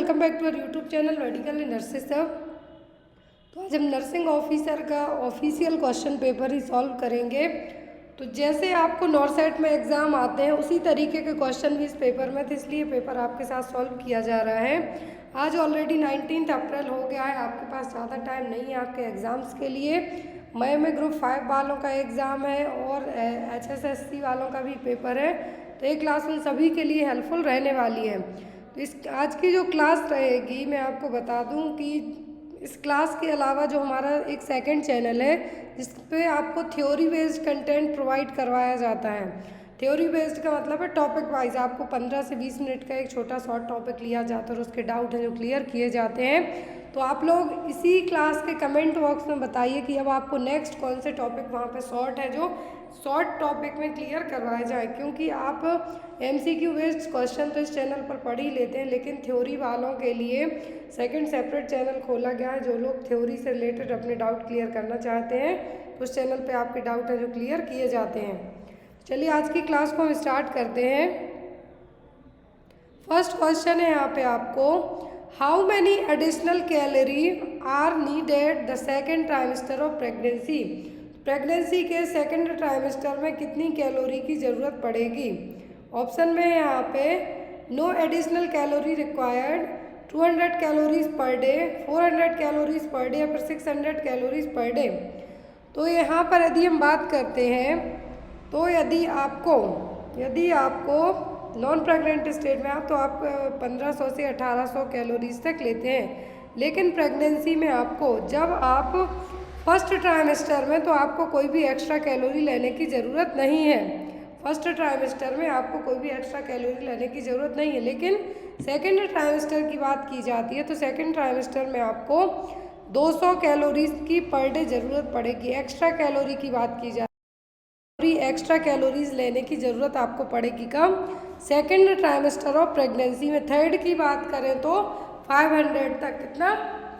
Welcome back to our YouTube channel medical nurses सब। तो आज हम नर्सिंग ऑफिसर का ऑफिशियल क्वेश्चन पेपर ही सॉल्व करेंगे। तो जैसे आपको नॉरसेट में एग्ज़ाम आते हैं उसी तरीके के क्वेश्चन भी इस पेपर में थे, इसलिए पेपर आपके साथ सॉल्व किया जा रहा है। आज ऑलरेडी 19 अप्रैल हो गया है, आपके पास ज़्यादा टाइम नहीं है आपके एग्ज़ाम्स के लिए। मई में ग्रुप 5 वालों का एग्ज़ाम है और HSSC वालों का भी पेपर है, तो ये क्लास उन सभी के लिए हेल्पफुल रहने वाली है। तो इस आज की जो क्लास रहेगी मैं आपको बता दूं कि इस क्लास के अलावा जो हमारा एक सेकंड चैनल है जिस पे आपको थ्योरी बेस्ड कंटेंट प्रोवाइड करवाया जाता है। थ्योरी बेस्ड का मतलब है टॉपिक वाइज आपको 15 से 20 मिनट का एक छोटा शॉर्ट टॉपिक लिया जाता है और उसके डाउट हैं जो क्लियर किए जाते हैं। तो आप लोग इसी क्लास के कमेंट बॉक्स में बताइए कि अब आपको नेक्स्ट कौन से टॉपिक वहाँ पे शॉर्ट है जो शॉर्ट टॉपिक में क्लियर करवाया जाए, क्योंकि आप MCQ बेस्ड क्वेश्चन तो इस चैनल पर पढ़ ही लेते हैं, लेकिन थ्योरी वालों के लिए सेकंड सेपरेट चैनल खोला गया है। जो लोग थ्योरी से रिलेटेड अपने डाउट क्लियर करना चाहते हैं तो उस चैनल पे आपके डाउट है जो क्लियर किए जाते हैं। चलिए आज की क्लास को हम स्टार्ट करते हैं। फर्स्ट क्वेश्चन है यहाँ पे आपको, how many additional calorie are needed the second trimester of pregnancy. Pregnancy के सेकेंड ट्राइमेस्टर में कितनी कैलोरी की ज़रूरत पड़ेगी। ऑप्शन में है यहाँ पे no additional calorie required, 200 calories per day, 400 calories per day या फिर 600 कैलोरीज पर डे। तो यहाँ पर यदि हम बात करते हैं तो यदि आपको नॉन प्रेग्नेंट स्टेट में आप तो आप 1500 से 1800 कैलोरीज तक लेते हैं, लेकिन प्रेगनेंसी में आपको जब आप फर्स्ट ट्राइमेस्टर में तो आपको कोई भी एक्स्ट्रा कैलोरी लेने की ज़रूरत नहीं है। फर्स्ट ट्राइमेस्टर में आपको कोई भी एक्स्ट्रा कैलोरी लेने की ज़रूरत नहीं है, लेकिन सेकेंड ट्राइमेस्टर की बात की जाती है तो सेकेंड ट्राइमेस्टर में आपको 200 कैलोरीज की पर डे ज़रूरत पड़ेगी। एक्स्ट्रा कैलोरी की बात की जाए एक्स्ट्रा कैलोरीज लेने की ज़रूरत आपको पड़ेगी कब, सेकेंड ट्राइमेस्टर ऑफ प्रेगनेंसी में। थर्ड की बात करें तो 500 तक, कितना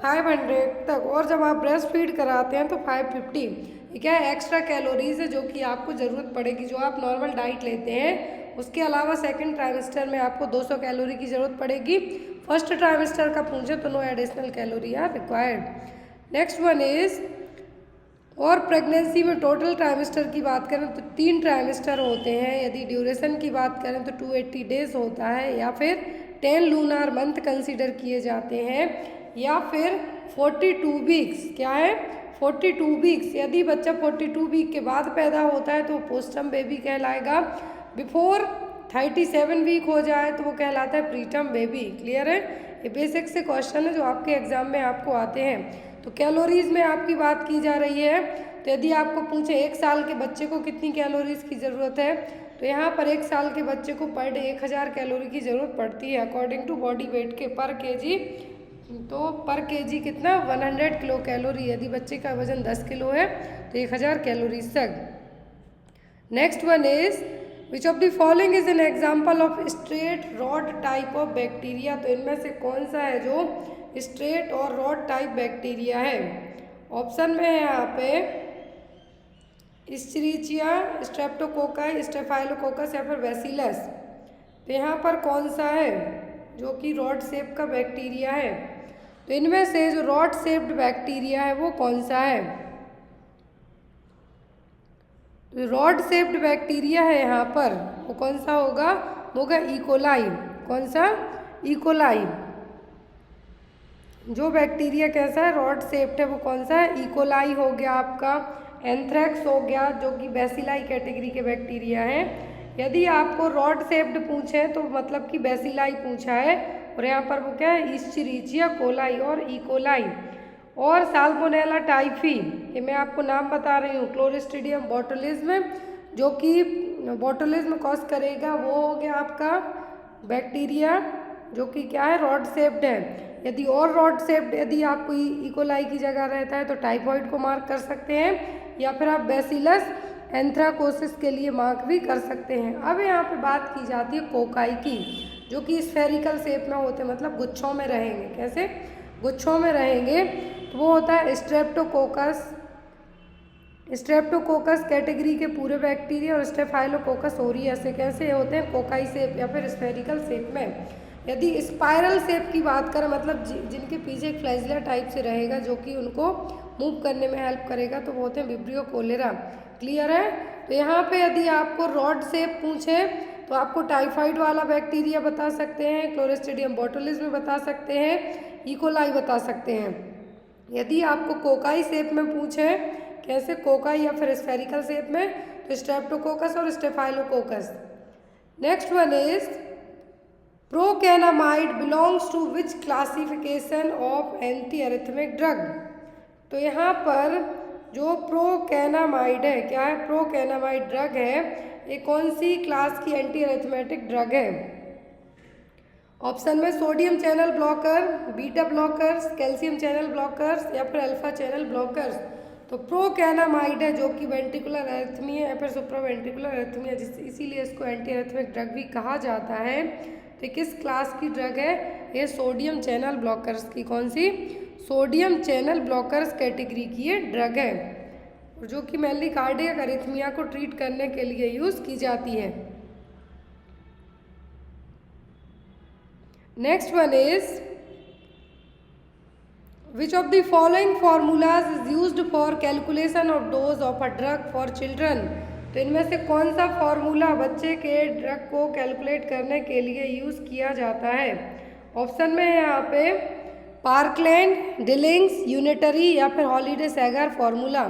500 तक, और जब आप ब्रेस्ट फीड कराते हैं तो 550। ये क्या है, एक्स्ट्रा कैलोरीज है जो कि आपको ज़रूरत पड़ेगी जो आप नॉर्मल डाइट लेते हैं। उसके अलावा सेकेंड ट्राइमेस्टर में आपको 200 कैलोरी की ज़रूरत पड़ेगी। फर्स्ट ट्राइमेस्टर का पूछे तो no additional calorie are required. Next one is, और प्रेगनेंसी में टोटल ट्राइमेस्टर की बात करें तो 3 ट्राइमेस्टर होते हैं। यदि ड्यूरेशन की बात करें तो 280 डेज होता है, या फिर 10 लूनार मंथ कंसीडर किए जाते हैं, या फिर 42 वीक्स। क्या है, 42 वीक्स। यदि बच्चा 42 वीक के बाद पैदा होता है तो पोस्टम बेबी कहलाएगा। बिफोर 37 वीक हो जाए तो वो कहलाता है प्रीटर्म बेबी। क्लियर है, ये बेसिक से क्वेश्चन है जो आपके एग्जाम में आपको आते हैं। तो कैलोरीज में आपकी बात की जा रही है, तो यदि आपको पूछे 1 साल के बच्चे को कितनी कैलोरीज की ज़रूरत है, तो यहाँ पर 1 साल के बच्चे को पर डे 1000 कैलोरी की ज़रूरत पड़ती है अकॉर्डिंग टू बॉडी वेट के पर केजी। तो पर केजी कितना 100 किलो कैलोरी। यदि बच्चे का वजन 10 किलो है तो 1000 कैलोरीज तक। Next one is, which of the following is an example of straight rod type of bacteria. तो इनमें से कौन सा है जो स्ट्रेट और रॉड टाइप बैक्टीरिया है। ऑप्शन में है यहाँ पे इस्चरीचिया, स्ट्रेप्टोकोकाई, स्टेफाइलोकोकस या फिर बैसिलस। तो यहाँ पर कौन सा है जो कि रॉड शेप का बैक्टीरिया है। तो इनमें से जो रॉड शेप्ड बैक्टीरिया है वो कौन सा है। तो रॉड शेप्ड बैक्टीरिया है यहाँ पर, वो कौन सा होगा, होगा इकोलाई। कौन सा, इकोलाई। जो बैक्टीरिया कैसा है, रॉड शेप्ड है, वो कौन सा है, इकोलाई हो गया आपका। एंथ्रेक्स हो गया जो कि बैसिलाई कैटेगरी के बैक्टीरिया हैं। यदि आपको रॉड शेप्ड पूछे तो मतलब कि बैसिलाई पूछा है, और यहाँ पर वो क्या है, इस्चरीचिया कोलाई और इकोलाई। और साल्मोनेला टाइफी, ये मैं आपको नाम बता रही हूँ। क्लोस्ट्रीडियम बोटुलिज्म, जो कि बोटुलिज्म कॉज करेगा, वो हो गया आपका बैक्टीरिया जो कि क्या है, रॉड शेप्ड है। यदि और रॉड शेप्ड यदि आपको इकोलाई की जगह रहता है तो टाइफॉइड को मार्क कर सकते हैं, या फिर आप बैसिलस एंथ्राकोसिस के लिए मार्क भी कर सकते हैं। अब यहाँ पे बात की जाती है कोकाई की, जो कि स्फेरिकल शेप में होते हैं, मतलब गुच्छों में रहेंगे। कैसे, गुच्छों में रहेंगे। तो वो होता है स्ट्रेप्टोकोकस। स्ट्रेप्टोकोकस कैटेगरी के पूरे बैक्टीरिया, और स्टेफाइलोकोकस ओरियस से कैसे होते हैं, कोकाई शेप या फिर स्फेरिकल शेप में। यदि स्पाइरल शेप की बात करें, मतलब जिनके पीछे एक फ्लैजिला टाइप से रहेगा जो कि उनको मूव करने में हेल्प करेगा, तो वो होते हैं विब्रियो कोलेरा। क्लियर है? तो यहाँ पे यदि आपको रॉड शेप पूछे तो आपको टाइफाइड वाला बैक्टीरिया बता सकते हैं, क्लोस्ट्रिडियम बोटुलिज्म बता सकते हैं, इकोलाई बता सकते हैं। यदि आपको कोकाई शेप में पूछे, कैसे कोकाई या फिर स्फेरिकल शेप में, तो स्ट्रेप्टोकोकस और staphylococcus. Next one is procainamide belongs to which classification of anti arrhythmic drug. तो यहाँ पर जो प्रोकैनामाइड है, क्या है? प्रोकैनामाइड ड्रग है, ये कौन सी क्लास की एंटी एरिथमेटिक ड्रग है? ऑप्शन में sodium channel blocker, beta blockers, calcium channel blockers या फिर अल्फा चैनल ब्लॉकर्स। तो प्रोकैनामाइड है जो कि वेंट्रिकुलर एरिथमिया या फिर सुप्रावेंट्रिकुलर एरिथमिया, इसीलिए इसको एंटी एरिथमिक ड्रग भी कहा जाता है। तो किस क्लास की ड्रग है? ये सोडियम चैनल ब्लॉकर्स की, कौन सी? सोडियम चैनल ब्लॉकर्स कैटेगरी की ये ड्रग है, और जो कि मेनली कार्डियक एरिथमिया को ट्रीट करने के लिए यूज़ की जाती है। Next one is which of the following formulas is used for calculation of dose of a drug for children. तो इनमें से कौन सा फॉर्मूला बच्चे के ड्रग को कैलकुलेट करने के लिए यूज़ किया जाता है? ऑप्शन में है यहाँ पे पार्कलैंड, डिलिंग्स, यूनिटरी या फिर हॉलीडे सैगर फॉर्मूला।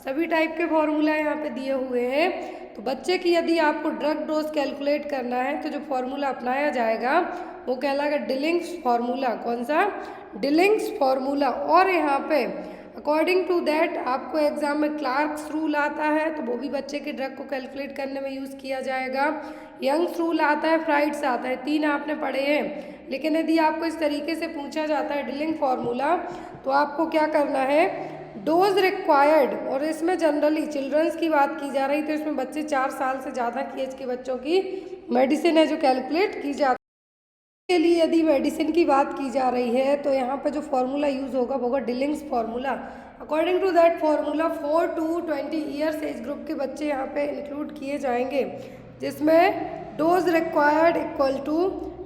सभी टाइप के फॉर्मूला यहाँ पे दिए हुए हैं। तो बच्चे की यदि आपको ड्रग डोज कैलकुलेट करना है तो जो फॉर्मूला अपनाया जाएगा वो कहलाएगा डिलिंग्स फॉर्मूला। कौन सा? Dilling's formula. और यहाँ पे अकॉर्डिंग टू दैट आपको एग्जाम में क्लार्क्स रूल आता है, तो वो भी बच्चे के ड्रग को कैलकुलेट करने में यूज़ किया जाएगा। यंग्स रूल आता है, फ्राइड्स आता है, 3 आपने पढ़े हैं। लेकिन यदि आपको इस तरीके से पूछा जाता है डिलिंग फॉर्मूला, तो आपको क्या करना है? डोज रिक्वायर्ड, और इसमें जनरली चिल्ड्रंस की बात की जा रही, तो इसमें बच्चे 4 साल से ज़्यादा की एज के बच्चों की मेडिसिन है जो कैलकुलेट की जाती है। के लिए यदि मेडिसिन की बात की जा रही है तो यहाँ पर जो फॉर्मूला यूज़ होगा वो होगा Dilling's formula. According to that formula 4 to 20 years age group के बच्चे यहाँ पे इंक्लूड किए जाएंगे, जिसमें dose required equal to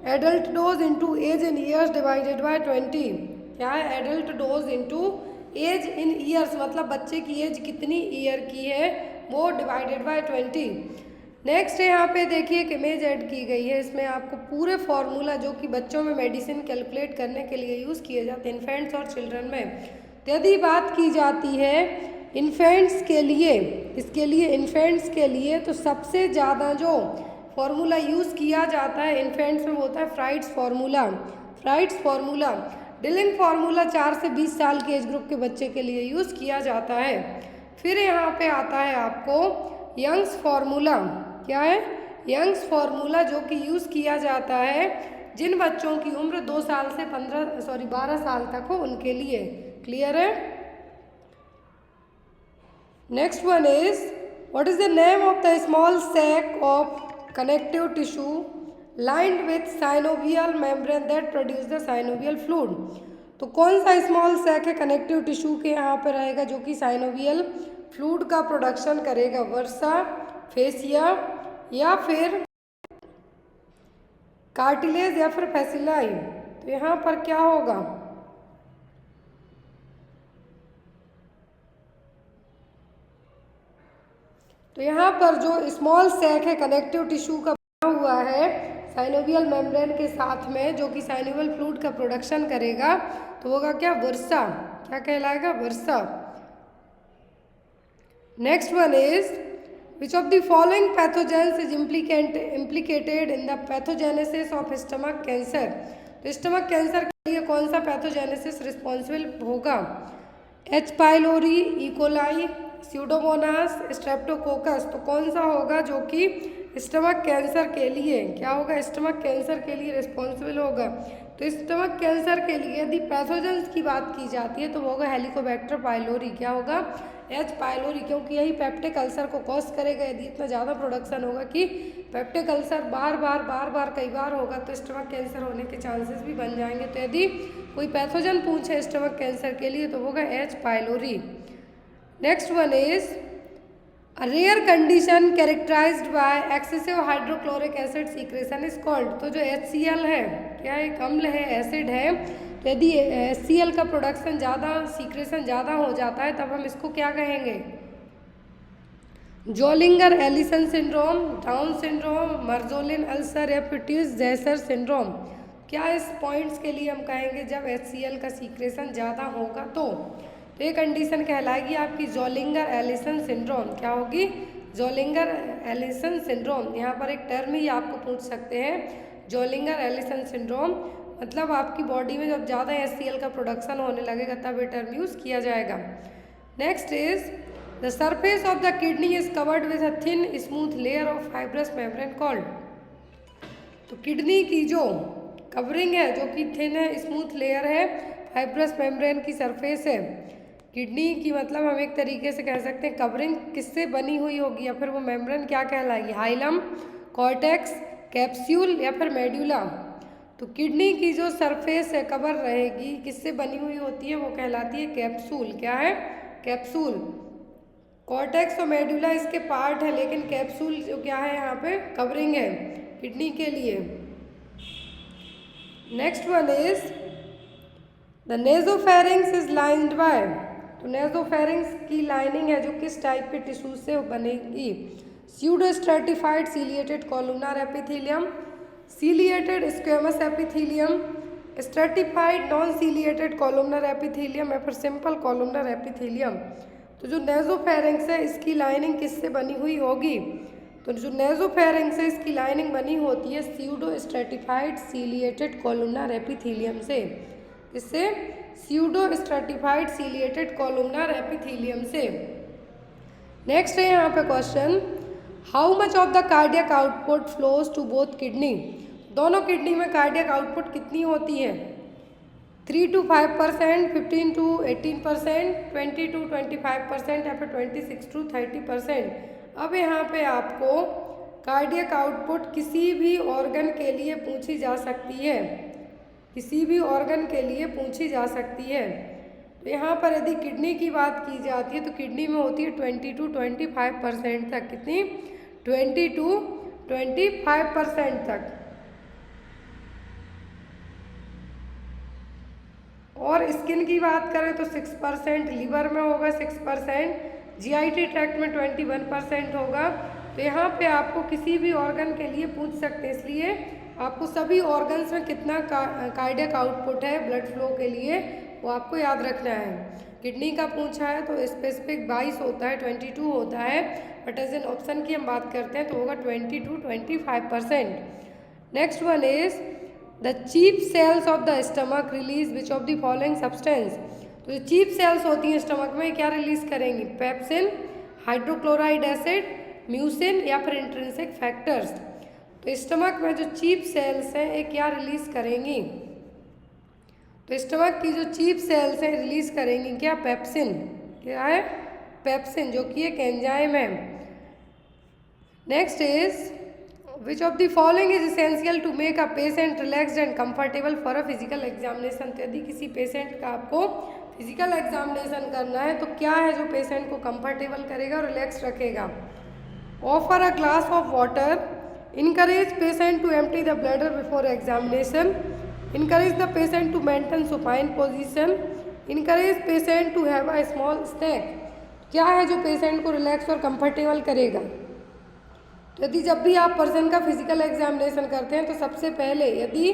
adult dose into age in years divided by 20। क्या है? Adult dose into age in years, मतलब बच्चे की एज कितनी ईयर की है वो डिवाइडेड बाय 20। नेक्स्ट यहाँ पे देखिए एक इमेज ऐड की गई है, इसमें आपको पूरे फॉर्मूला जो कि बच्चों में मेडिसिन कैलकुलेट करने के लिए यूज़ किए जाते हैं इन्फेंट्स और चिल्ड्रन में। तो यदि बात की जाती है इन्फेंट्स के लिए, इसके लिए इन्फेंट्स के लिए तो सबसे ज़्यादा जो फॉर्मूला यूज़ किया जाता है इन्फेंट्स में वो होता है Freud's formula. Freud's formula. Dealing formula 4 से 20 साल के एज ग्रुप के बच्चे के लिए यूज़ किया जाता है। फिर यहाँ पे आता है आपको यंग्स फार्मूला। क्या है? यंग्स फार्मूला, जो कि यूज़ किया जाता है जिन बच्चों की उम्र 2 साल से 12 साल तक हो उनके लिए। क्लियर है? Next one is what is the name of the small sac of connective tissue lined with synovial membrane that produce the synovial fluid। तो कौन सा स्मॉल सैक है कनेक्टिव टिश्यू के यहाँ पर रहेगा जो कि साइनोवियल फ्लूइड का प्रोडक्शन करेगा? वर्सा, फेसिया या फिर कार्टिलेज या फिर फैसिलाई। तो यहाँ पर क्या होगा? तो यहाँ पर जो स्मॉल सैक है कनेक्टिव टिश्यू का बना हुआ है साइनोवियल मेम्ब्रेन के साथ में, जो कि साइनोवियल फ्लूइड का प्रोडक्शन करेगा, तो होगा क्या? वर्सा। क्या कहलाएगा? वर्सा। Next one is which of the following pathogens is implicated in the pathogenesis of stomach cancer. तो स्टमक कैंसर के लिए कौन सा पैथोजेनेसिस रिस्पॉन्सिबल होगा? H pylori, E coli, pseudomonas, streptococcus. तो कौन सा होगा जो कि स्टमक कैंसर के लिए, क्या होगा? स्टमक कैंसर के लिए रिस्पॉन्सिबल होगा। तो स्टमक कैंसर के लिए यदि पैथोजेंस की बात की जाती है तो वो होगा हेलिकोबैक्टर पाइलोरी। क्या होगा? एच पाइलोरी, क्योंकि यही पेप्टिक अल्सर को कॉज करेगा। यदि इतना ज़्यादा प्रोडक्शन होगा कि पेप्टिक अल्सर बार बार कई बार होगा तो स्टमक कैंसर होने के चांसेस भी बन जाएंगे। तो यदि कोई पैथोजन पूछे स्टमक कैंसर के लिए तो होगा H pylori. Next one is A rare condition characterized by excessive hydrochloric acid secretion is called। तो जो HCl है, क्या है, एक अम्ल है, एसिड है। तो यदि HCl का प्रोडक्शन ज़्यादा, सीक्रेशन ज़्यादा हो जाता है तब हम इसको क्या कहेंगे, Zollinger Ellison syndrome, Down syndrome, Marjolin ulcer या फिर टीज-जैसर सिंड्रोम। क्या इस पॉइंट्स के लिए हम कहेंगे जब HCl का सीक्रेशन ज़्यादा होगा तो ये कंडीशन कहलाएगी आपकी जोलिंगर एलिसन सिंड्रोम। क्या होगी, जोलिंगर एलिसन सिंड्रोम। यहाँ पर एक टर्म ही आपको पूछ सकते हैं, जोलिंगर एलिसन सिंड्रोम, मतलब आपकी बॉडी में जब ज़्यादा HCl का प्रोडक्शन होने लगेगा तब ये टर्म यूज़ किया जाएगा। Next is the surface of the kidney is covered with a thin smooth layer of fibrous membrane called. तो किडनी की जो कवरिंग है, जो कि थिन है, स्मूथ लेयर है, फाइब्रस मेम्ब्रेन की सरफेस है। किडनी की मतलब हम एक तरीके से कह सकते हैं कवरिंग किससे बनी हुई होगी, या फिर वो मेम्ब्रेन क्या कहलाएगी, हाइलम, कॉर्टेक्स, कैप्सूल या फिर मेड्यूला। तो किडनी की जो सरफेस है, कवर रहेगी, किससे बनी हुई होती है, वो कहलाती है कैप्सूल। क्या है, कैप्सूल। कॉर्टेक्स और मेडुला इसके पार्ट है, लेकिन कैप्सूल जो क्या है यहाँ पे कवरिंग है किडनी के लिए। Next one is the nasopharynx is lined by. तो नेजोफेरिंग्स की लाइनिंग है जो किस टाइप के टिश्यू से बनेगी, pseudostratified ciliated columnar epithelium, ciliated squamous epithelium, stratified non ciliated columnar epithelium या फिर सिंपल कॉलुमनर एपिथेलियम। तो जो नेजोफेरिंग्स है इसकी लाइनिंग किससे बनी हुई होगी, तो जो नेजोफेरिंग्स है इसकी लाइनिंग बनी होती है pseudo stratified ciliated columnar epithelium से। इससे pseudo stratified ciliated columnar epithelium से। नेक्स्ट है यहाँ पे question, how much of the cardiac output flows to both kidney. दोनों किडनी में कार्डियक आउटपुट कितनी होती है, 3 to 5%, 15 to 18%, 20 to 25% या फिर 26 to 30%। अब यहाँ पे आपको कार्डियक आउटपुट किसी भी ऑर्गन के लिए पूछी जा सकती है, किसी भी ऑर्गन के लिए पूछी जा सकती है। तो यहाँ पर यदि किडनी की बात की जाती है तो किडनी में होती है 20 to 25% तक। कितनी, 20 to 25% तक। और स्किन की बात करें तो 6%, लीवर में होगा 6%, GIT ट्रैक्ट में 21% होगा। तो यहाँ पे आपको किसी भी ऑर्गन के लिए पूछ सकते हैं, इसलिए आपको सभी ऑर्गन्स में कितना कार्डियक आउटपुट है ब्लड फ्लो के लिए वो आपको याद रखना है। किडनी का पूछा है तो स्पेसिफिक 22 होता है, 22 होता है, बट एज एन ऑप्शन की हम बात करते हैं तो होगा 20 to 25%। Next one is the chief cells of the stomach release which of the following substance. तो जो चीफ सेल्स होती हैं स्टमक में क्या रिलीज करेंगी, पेप्सिन, हाइड्रोक्लोराइड एसिड, म्यूसिन या फिर इंट्रिंसिक फैक्टर्स। तो स्टमक में जो चीफ सेल्स हैं ये क्या रिलीज करेंगी, तो स्टमक की जो चीफ सेल्स हैं रिलीज करेंगी क्या, पेप्सिन। क्या है, पेप्सिन, जो कि एक एंजाइम है। Next is which of the following is essential to make a patient relaxed and comfortable for a physical examination. तो यदि किसी पेशेंट का आपको फिजिकल एग्जामिनेशन करना है तो क्या है जो पेशेंट को कंफर्टेबल करेगा और रिलैक्स रखेगा, offer a glass of water, encourage patient to empty the bladder before examination, encourage the patient to maintain supine position, encourage patient to have a small snack। क्या है जो पेशेंट को relax और comfortable करेगा। तो यदि जब भी आप पर्सन का फिजिकल एग्जामिनेशन करते हैं तो सबसे पहले यदि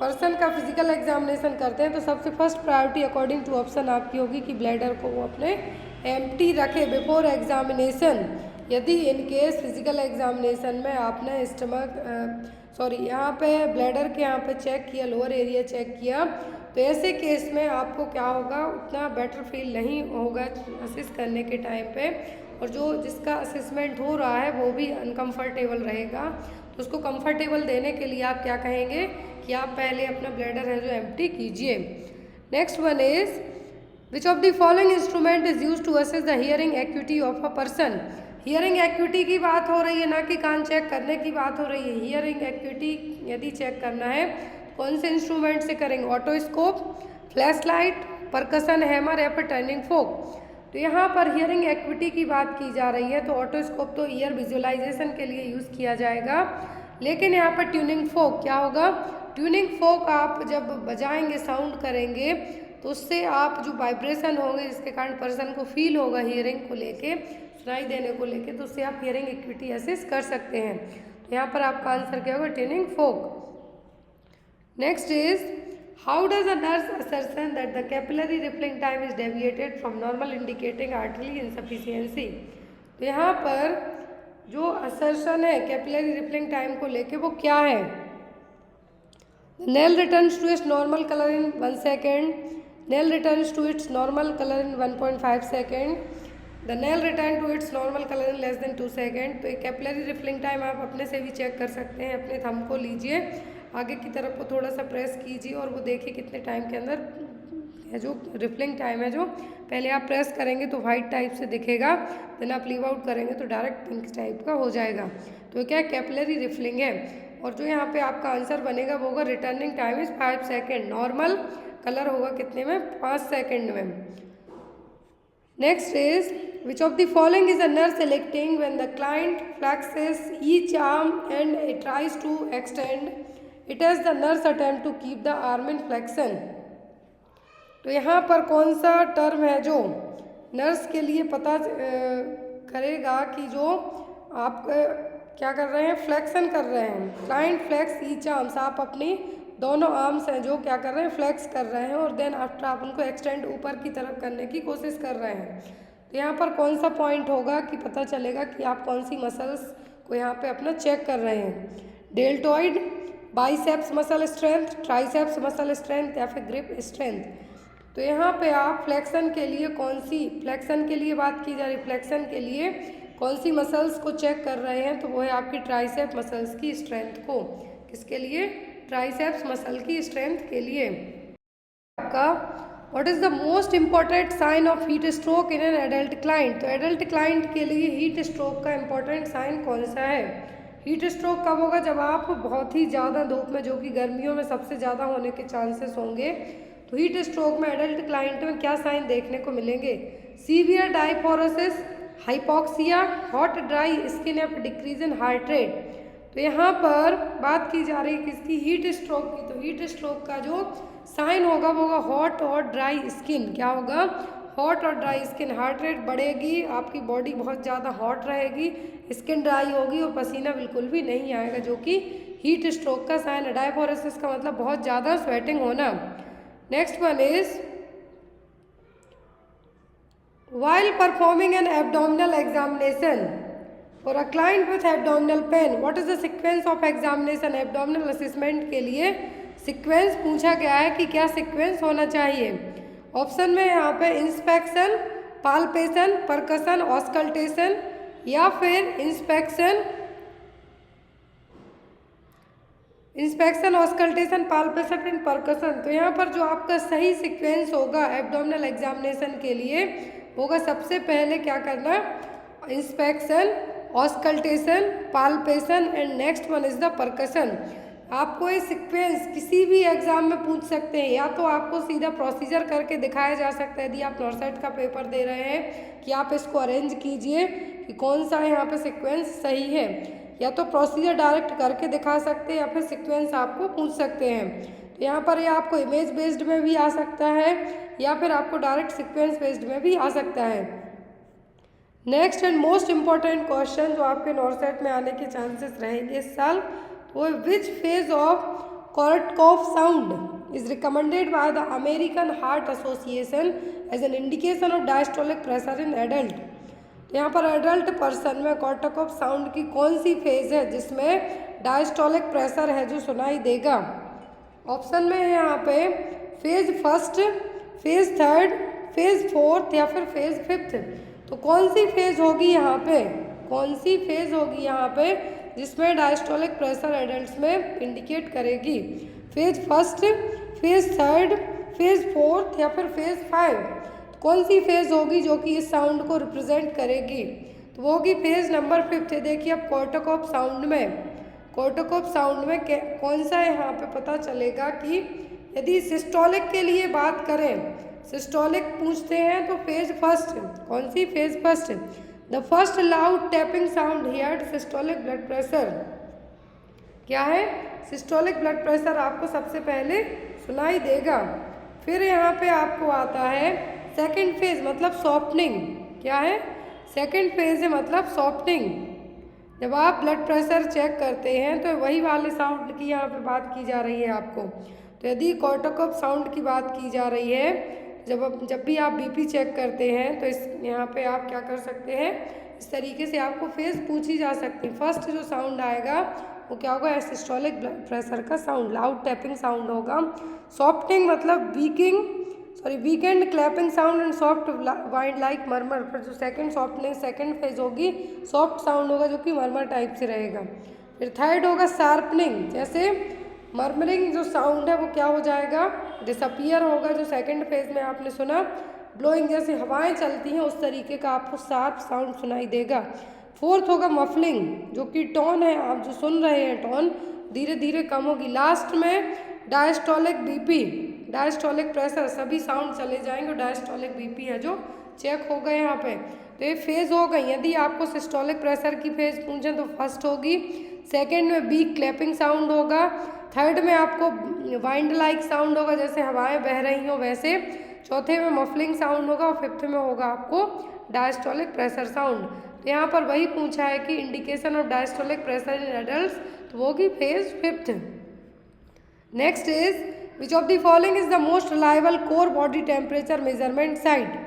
पर्सन का फिजिकल एग्जामिनेशन करते हैं तो सबसे first priority according to option आपकी होगी कि ब्लैडर को वो अपने एम्प्टी रखे बिफोर एग्जामिनेशन। यदि इन केस फिजिकल एग्जामिनेशन में आपने यहाँ पे ब्लैडर के यहाँ पे चेक किया, लोअर एरिया चेक किया, तो ऐसे केस में आपको क्या होगा, उतना बेटर फील नहीं होगा असिस्ट करने के टाइम पे, और जो जिसका असेसमेंट हो रहा है वो भी अनकम्फर्टेबल रहेगा। तो उसको कंफर्टेबल देने के लिए आप क्या कहेंगे कि आप पहले अपना ब्लैडर है जो एम्प्टी कीजिए। Next one is which of the following instrument is use to assess the hearing acuity of a person. Hearing acuity की बात हो रही है, ना कि कान चेक करने की बात हो रही है। हियरिंग एक्यूटी यदि चेक करना है कौन से इंस्ट्रूमेंट से करेंगे, ऑटोस्कोप, फ्लैश लाइट, परकसन हैमर या फिर टर्निंग फोक। तो यहाँ पर हियरिंग एक्यूटी की बात की जा रही है तो ऑटोस्कोप तो ईयर विजुअलाइजेशन के लिए यूज़ किया जाएगा, लेकिन यहाँ पर ट्यूनिंग फोक क्या होगा, ट्यूनिंग फोक आप जब बजाएंगे, साउंड करेंगे, तो उससे आप जो वाइब्रेशन होंगे जिसके कारण पर्सन को फील होगा हियरिंग को लेके, सुनाई देने को लेके, तो उससे आप हियरिंग एक्यूटी असेस कर सकते हैं। तो यहाँ पर आपका आंसर क्या होगा? Tuning folk. Next is how does a nurse assertion that the capillary रिफलिंग time is deviated from normal indicating artery insufficiency. तो यहाँ पर जो असर्शन है कैपिलरी रिफलिंग टाइम को लेके वो क्या है? Nail returns to its normal color in 1 second. Nail returns to its normal color in 1.5 second. The nail return to its normal color in less than 2 second. तो एक कैपिलरी रिफलिंग टाइम आप अपने से भी चेक कर सकते हैं। अपने थंब को लीजिए, आगे की तरफ को थोड़ा सा प्रेस कीजिए और वो देखिए कितने टाइम के अंदर है जो रिफलिंग टाइम है। जो पहले आप प्रेस करेंगे तो वाइट टाइप से दिखेगा, देन आप लीव आउट करेंगे तो डायरेक्ट पिंक टाइप का हो जाएगा। तो क्या कैपिलरी रिफलिंग है। और जो यहाँ पे आपका आंसर बनेगा वो होगा returning time is 5 second. Normal colour होगा कितने में? 5 सेकेंड में। Next is which of the following is a nurse electing when the client flexes each arm and it tries to extend it as the nurse attempt to keep the arm in flexion. तो यहाँ पर कौन सा term है जो nurse के लिए पता करेगा कि जो आप क्या कर रहे हैं? फ्लेक्शन कर रहे हैं। क्लाइंट फ्लेक्स ईच आर्म्स, आप अपनी दोनों आर्म्स हैं जो क्या कर रहे हैं? फ्लेक्स कर रहे हैं और देन आफ्टर आप उनको एक्सटेंड ऊपर की तरफ करने की कोशिश कर रहे हैं। तो यहाँ पर कौन सा पॉइंट होगा कि पता चलेगा कि आप कौन सी मसल्स को यहाँ पे अपना चेक कर रहे हैं? Deltoid, biceps muscle strength, triceps muscle strength या फिर ग्रिप स्ट्रेंथ। तो यहाँ पे आप फ्लेक्शन के लिए कौन सी, फ्लेक्शन के लिए बात की जा रही, फ्लेक्शन के लिए कौन सी मसल्स को चेक कर रहे हैं? तो वो है आपकी ट्राइसेप मसल्स की स्ट्रेंथ को। किसके लिए? ट्राइसेप्स मसल की स्ट्रेंथ के लिए। आपका what is the most important sign of heat stroke in an adult client. तो एडल्ट क्लाइंट के लिए हीट स्ट्रोक का इम्पॉर्टेंट साइन कौन सा है? हीट स्ट्रोक कब होगा? जब आप बहुत ही ज़्यादा धूप में, जो कि गर्मियों में सबसे ज़्यादा होने के चांसेस होंगे, तो हीट स्ट्रोक में एडल्ट क्लाइंट में क्या साइन देखने को मिलेंगे? Severe diaphoresis, hypoxia, hot dry skin या डिक्रीज इन हार्ट रेट। तो यहाँ पर बात की जा रही है किसकी? हीट स्ट्रोक की। तो हीट स्ट्रोक का जो साइन होगा वो होगा हॉट और ड्राई स्किन। क्या होगा? हॉट और ड्राई स्किन। हार्ट रेट बढ़ेगी, आपकी बॉडी बहुत ज़्यादा हॉट रहेगी, स्किन ड्राई होगी और पसीना बिल्कुल भी नहीं आएगा, जो कि हीट स्ट्रोक का साइन है। डायफोरोसिस का मतलब बहुत ज़्यादा स्वेटिंग होना। Next one is while performing an abdominal examination for a client with abdominal pain, what is the sequence of examination? abdominal assessment के लिए सीक्वेंस पूछा गया है कि क्या सीक्वेंस होना चाहिए। ऑप्शन में यहाँ पे इंस्पेक्शन, पाल्पेशन, परकशन, ऑस्कल्टेशन या फिर inspection, auscultation, palpation and percussion. तो यहाँ पर जो आपका सही सीक्वेंस होगा एब्डोमिनल एग्जामिनेशन के लिए होगा सबसे पहले क्या करना? Inspection, auscultation, palpation and next one is the percussion. आपको ये सीक्वेंस किसी भी एग्जाम में पूछ सकते हैं, या तो आपको सीधा प्रोसीजर करके दिखाया जा सकता है यदि आप नॉर्सेट का पेपर दे रहे हैं कि आप इसको अरेंज कीजिए कि कौन सा यहाँ पे सीक्वेंस सही है, या तो प्रोसीजर डायरेक्ट करके दिखा सकते हैं या फिर सीक्वेंस आपको पूछ सकते हैं। तो यहाँ पर ये आपको इमेज बेस्ड में भी आ सकता है या फिर आपको डायरेक्ट सीक्वेंस बेस्ड में भी आ सकता है। Next and most important question जो आपके नॉर्सेट में आने के चांसेस रहेंगे इस साल, वो which phase of Korotkoff sound is recommended by the American Heart Association as an indication of diastolic pressure in adult. तो यहाँ पर एडल्ट पर्सन में कोर्टकॉफ साउंड की कौन सी फेज है जिसमें डायस्टोलिक प्रेशर है जो सुनाई देगा? ऑप्शन में है यहाँ पे phase first, phase third, phase fourth या फिर फेज फिफ्थ। तो कौन सी फेज होगी यहाँ पे? कौन सी फेज होगी यहाँ पे जिसमें डायस्टोलिक प्रेशर एडल्ट्स में इंडिकेट करेगी? Phase first, phase third, phase fourth या फिर फेज 5? कौन सी फेज होगी जो कि इस साउंड को रिप्रेजेंट करेगी? तो वो होगी फेज नंबर 5। देखिए अब कोर्टकॉफ साउंड में कौन सा यहाँ पे पता चलेगा कि यदि सिस्टोलिक के लिए बात करें, सिस्टोलिक पूछते हैं तो फेज फर्स्ट, कौन सी phase first? The first loud tapping sound heard systolic blood pressure. क्या है? सिस्टोलिक ब्लड प्रेशर आपको सबसे पहले सुनाई देगा। फिर यहाँ पे आपको आता है सेकंड फेज मतलब सॉफ्टनिंग। क्या है? सेकंड फेज है मतलब सॉफ्टनिंग। जब आप ब्लड प्रेशर चेक करते हैं तो वही वाले साउंड की यहाँ पे बात की जा रही है आपको। तो यदि कॉर्टिकोप साउंड की बात की जा रही है, जब भी आप बीपी चेक करते हैं तो इस यहाँ पे आप क्या कर सकते हैं, इस तरीके से आपको फेज पूछी जा सकती है। फर्स्ट जो साउंड आएगा वो क्या होगा? सिस्टोलिक ब्लड प्रेशर का साउंड, लाउड टैपिंग साउंड होगा। सॉफ्टिंग मतलब weakened clapping sound and soft wind like murmur. फिर जो सेकंड फेज होगी सॉफ्ट साउंड होगा जो कि मरमर टाइप से रहेगा। फिर थर्ड होगा शार्पनिंग, जैसे मरमरिंग जो साउंड है वो क्या हो जाएगा? डिसअपियर होगा। जो सेकंड फेज में आपने सुना ब्लोइंग जैसे हवाएं चलती हैं उस तरीके का आपको शार्प साउंड सुनाई देगा। फोर्थ होगा मफलिंग, जो कि टोन है, आप जो सुन रहे हैं टोन धीरे धीरे कम होगी। लास्ट में डायस्टोलिक बीपी, डायस्टोलिक प्रेशर, सभी साउंड चले जाएंगे। डायस्टोलिक बीपी है जो चेक हो गए यहाँ पे। तो ये फेज हो गई। यदि आपको सिस्टोलिक प्रेशर की फेज पूछें तो फर्स्ट होगी, सेकेंड में बीक क्लैपिंग साउंड होगा, थर्ड में आपको वाइंड लाइक साउंड होगा जैसे हवाएं बह रही हो वैसे, चौथे में मफलिंग साउंड होगा और फिफ्थ में होगा आपको डायस्टोलिक प्रेशर साउंड। तो यहाँ पर वही पूछा है कि indication of diastolic pressure in adults, तो वो की phase fifth. Next is which of the following is the most reliable core body temperature measurement site.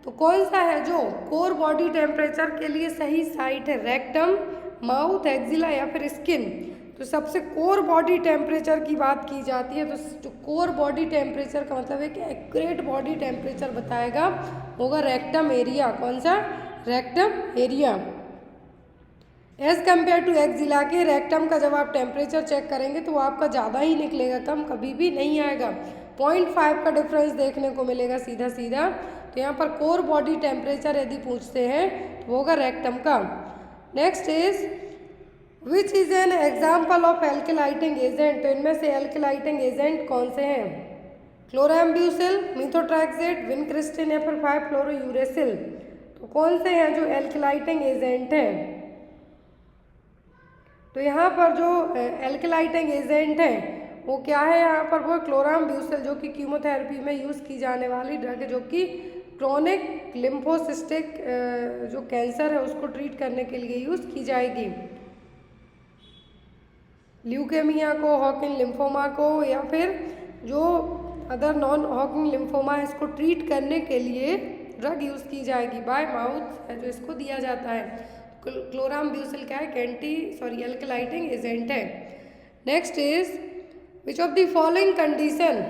तो कौन सा है जो कोर बॉडी टेम्परेचर के लिए सही साइट है? रेक्टम, माउथ, एक्जिला या फिर स्किन। तो सबसे कोर बॉडी टेम्परेचर की बात की जाती है तो जो कोर बॉडी टेम्परेचर का मतलब है कि एक्यूरेट बॉडी टेम्परेचर बताएगा होगा रेक्टम एरिया। कौन सा? Rectum area. As compare to axilla के रेक्टम का जब आप टेम्परेचर चेक करेंगे तो वो आपका ज़्यादा ही निकलेगा, कम कभी भी नहीं आएगा। 0.5 का डिफरेंस देखने को मिलेगा सीधा सीधा। तो यहाँ पर कोर बॉडी टेम्परेचर यदि पूछते हैं तो वो होगा रेक्टम का। Next is which is an example of alkylating agent. तो इनमें से एल्केलाइटिंग एजेंट कौन से हैं? क्लोराम्ब्यूसिल, मिथोट्रैक्सेट, विनक्रिस्टिन या फिर 5-फ्लोरोयूरेसिल। तो कौन से हैं जो एल्केलाइटिंग एजेंट हैं? तो यहाँ पर जो एल्केलाइटिंग एजेंट है वो क्या है? यहाँ पर वो क्लोराम्ब्यूसिल जो कि कीमोथेरेपी में यूज़ की जाने वाली ड्रग है, जो कि क्रोनिक लिम्फोसिस्टिक जो कैंसर है उसको ट्रीट करने के लिए यूज़ की जाएगी। ल्यूकेमिया को, हॉकिंग लिम्फोमा को या फिर जो अदर नॉन हॉकिंग लिम्फोमा है इसको ट्रीट करने के लिए ड्रग यूज़ की जाएगी। बाय माउथ है जो इसको दिया जाता है। क्लोराम्ब्यूसिल क्या है? एल्केलाइटिंग एजेंट है। Next is which of the following condition